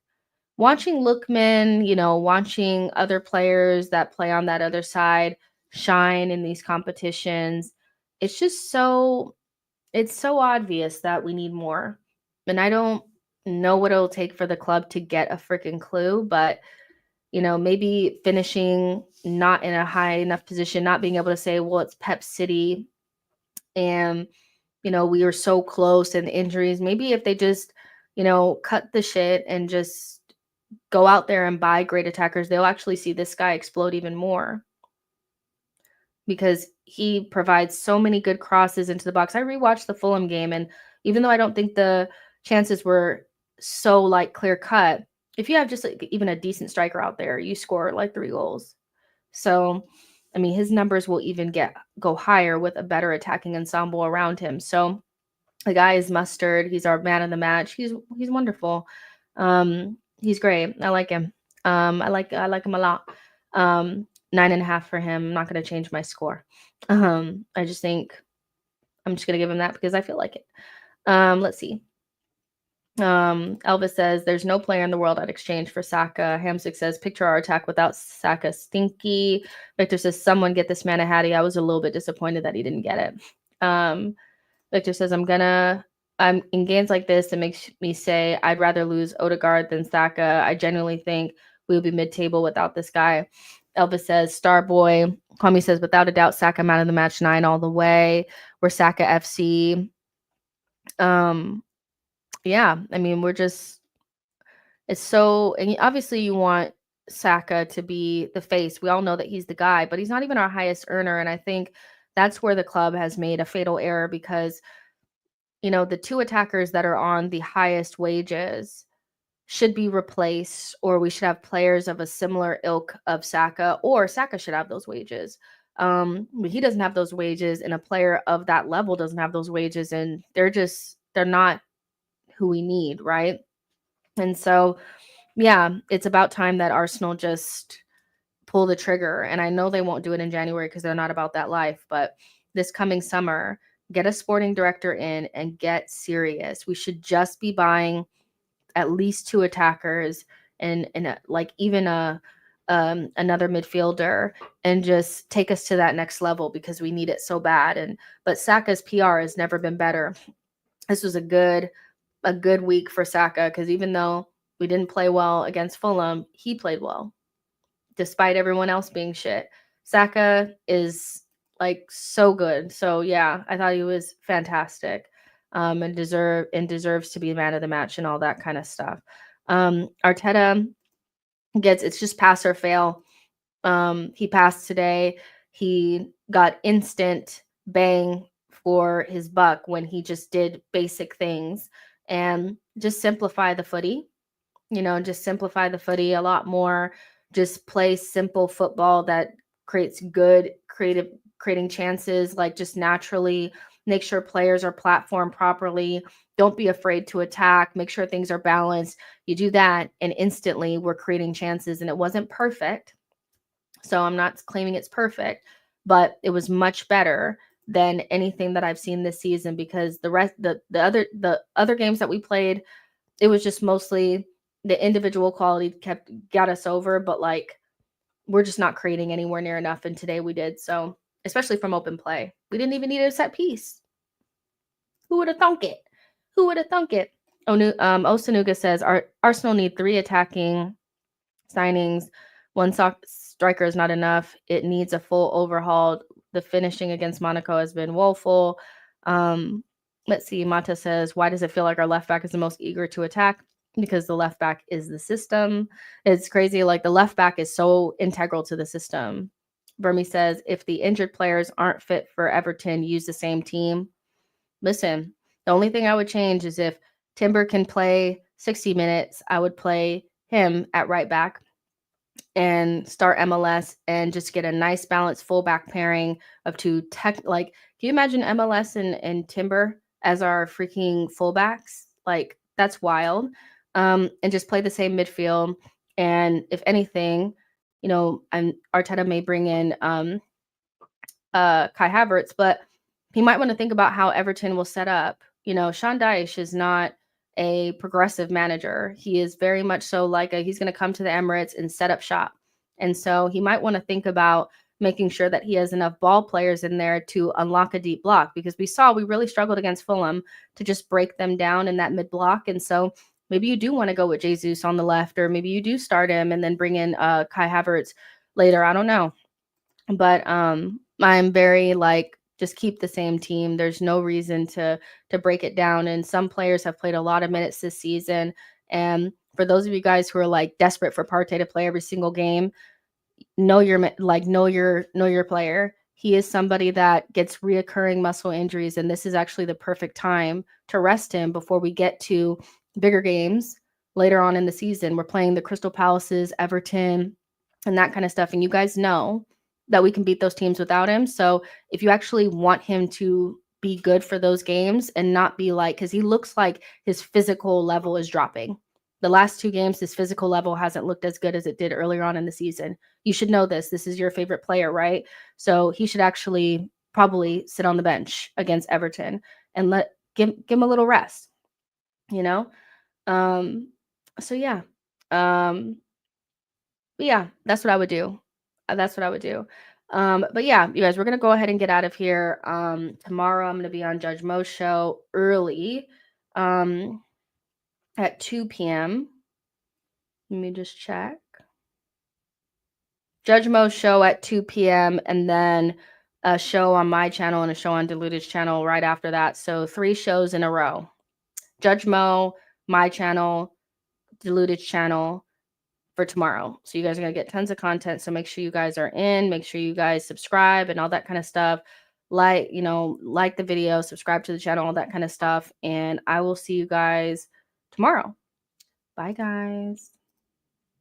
Watching Lookman, watching other players that play on that other side shine in these competitions, it's so obvious that we need more. And I don't know what it'll take for the club to get a freaking clue, but maybe finishing not in a high enough position, not being able to say, well, it's Pep City and, we were so close and the injuries. Maybe if they just, cut the shit and just go out there and buy great attackers, they'll actually see this guy explode even more because he provides so many good crosses into the box. I rewatched the Fulham game, and even though I don't think the chances were so clear cut, if you have just even a decent striker out there, you score 3 goals. So, I mean, his numbers will even go higher with a better attacking ensemble around him. So, the guy is mustard. He's our man of the match. He's wonderful. He's great. I like him. I like him a lot. 9.5 for him. I'm not going to change my score. I just think I'm just going to give him that because I feel like it. Let's see. Elvis says there's no player in the world I'd exchange for Saka. Hamsick says picture our attack without Saka stinky. Victor says someone get this man a Hattie. I was a little bit disappointed that he didn't get it. Victor says I'm in games like this, it makes me say I'd rather lose Odegaard than Saka. I genuinely think we would be mid-table without this guy. Elvis says Starboy. Kwame says without a doubt Saka man of the match 9 all the way. We're Saka FC. Yeah, I mean, it's so, and obviously you want Saka to be the face. We all know that he's the guy, but he's not even our highest earner. And I think that's where the club has made a fatal error because, the 2 attackers that are on the highest wages should be replaced, or we should have players of a similar ilk of Saka, or Saka should have those wages. But he doesn't have those wages, and a player of that level doesn't have those wages, and they're not who we need, right? And so, yeah, it's about time that Arsenal just pull the trigger. And I know they won't do it in January because they're not about that life, but this coming summer, get a sporting director in and get serious. We should just be buying at least 2 attackers and like even another midfielder and just take us to that next level because we need it so bad. And but Saka's PR has never been better. This was a good week for Saka because even though we didn't play well against Fulham, he played well despite everyone else being shit. Saka is like so good. So yeah, I thought he was fantastic. And deserves to be man of the match and all that kind of stuff. Arteta it's just pass or fail. He passed today. He got instant bang for his buck when he just did basic things and just simplify the footy. Just simplify the footy a lot more. Just play simple football that creates good creating chances, like just naturally make sure players are platformed properly. Don't be afraid to attack. Make sure things are balanced. You do that, and instantly we're creating chances. And it wasn't perfect. So I'm not claiming it's perfect, but it was much better than anything that I've seen this season because the other games that we played, it was just mostly the individual quality got us over, but like we're just not creating anywhere near enough. And today we did. So especially from open play, we didn't even need a set piece. Who would have thunk it? Who would have thunk it? Osanuga says Arsenal need 3 attacking signings. One striker is not enough. It needs a full overhaul. The finishing against Monaco has been woeful. Let's see. Mata says, why does it feel like our left back is the most eager to attack? Because the left back is the system. It's crazy. Like the left back is so integral to the system. Burmy says, if the injured players aren't fit for Everton, use the same team. Listen, the only thing I would change is if Timber can play 60 minutes, I would play him at right back and start MLS and just get a nice balanced fullback pairing of 2 can you imagine MLS and Timber as our freaking fullbacks? Like that's wild. And just play the same midfield. And if anything, Arteta may bring in Kai Havertz, but he might want to think about how Everton will set up. Sean Dyche is not a progressive manager. He is very much so like he's going to come to the Emirates and set up shop. And so he might want to think about making sure that he has enough ball players in there to unlock a deep block, because we really struggled against Fulham to just break them down in that mid block. And so maybe you do want to go with Jesus on the left, or maybe you do start him and then bring in Kai Havertz later. I don't know. But I'm very just keep the same team. There's no reason to break it down. And some players have played a lot of minutes this season. And for those of you guys who are desperate for Partey to play every single game, know your player. He is somebody that gets reoccurring muscle injuries, and this is actually the perfect time to rest him before we get to bigger games later on in the season. We're playing the Crystal Palaces, Everton, and that kind of stuff. And you guys know that we can beat those teams without him. So if you actually want him to be good for those games and not be because he looks like his physical level is dropping. The last 2 games, his physical level hasn't looked as good as it did earlier on in the season. You should know this. This is your favorite player, right? So he should actually probably sit on the bench against Everton and give him a little rest, So yeah. But yeah, that's what I would do. That's what I would do. But yeah, you guys, we're gonna go ahead and get out of here. Tomorrow I'm gonna be on Judge Mo's show early, at 2 p.m. Let me just check. Judge Mo's show at 2 p.m. and then a show on my channel and a show on Deluded's channel right after that. So 3 shows in a row. Judge Mo, my channel, Deluded's channel for tomorrow. So you guys are going to get tons of content. So make sure you guys are in, make sure you guys subscribe and all that kind of stuff. Like the video, subscribe to the channel, all that kind of stuff. And I will see you guys tomorrow. Bye guys.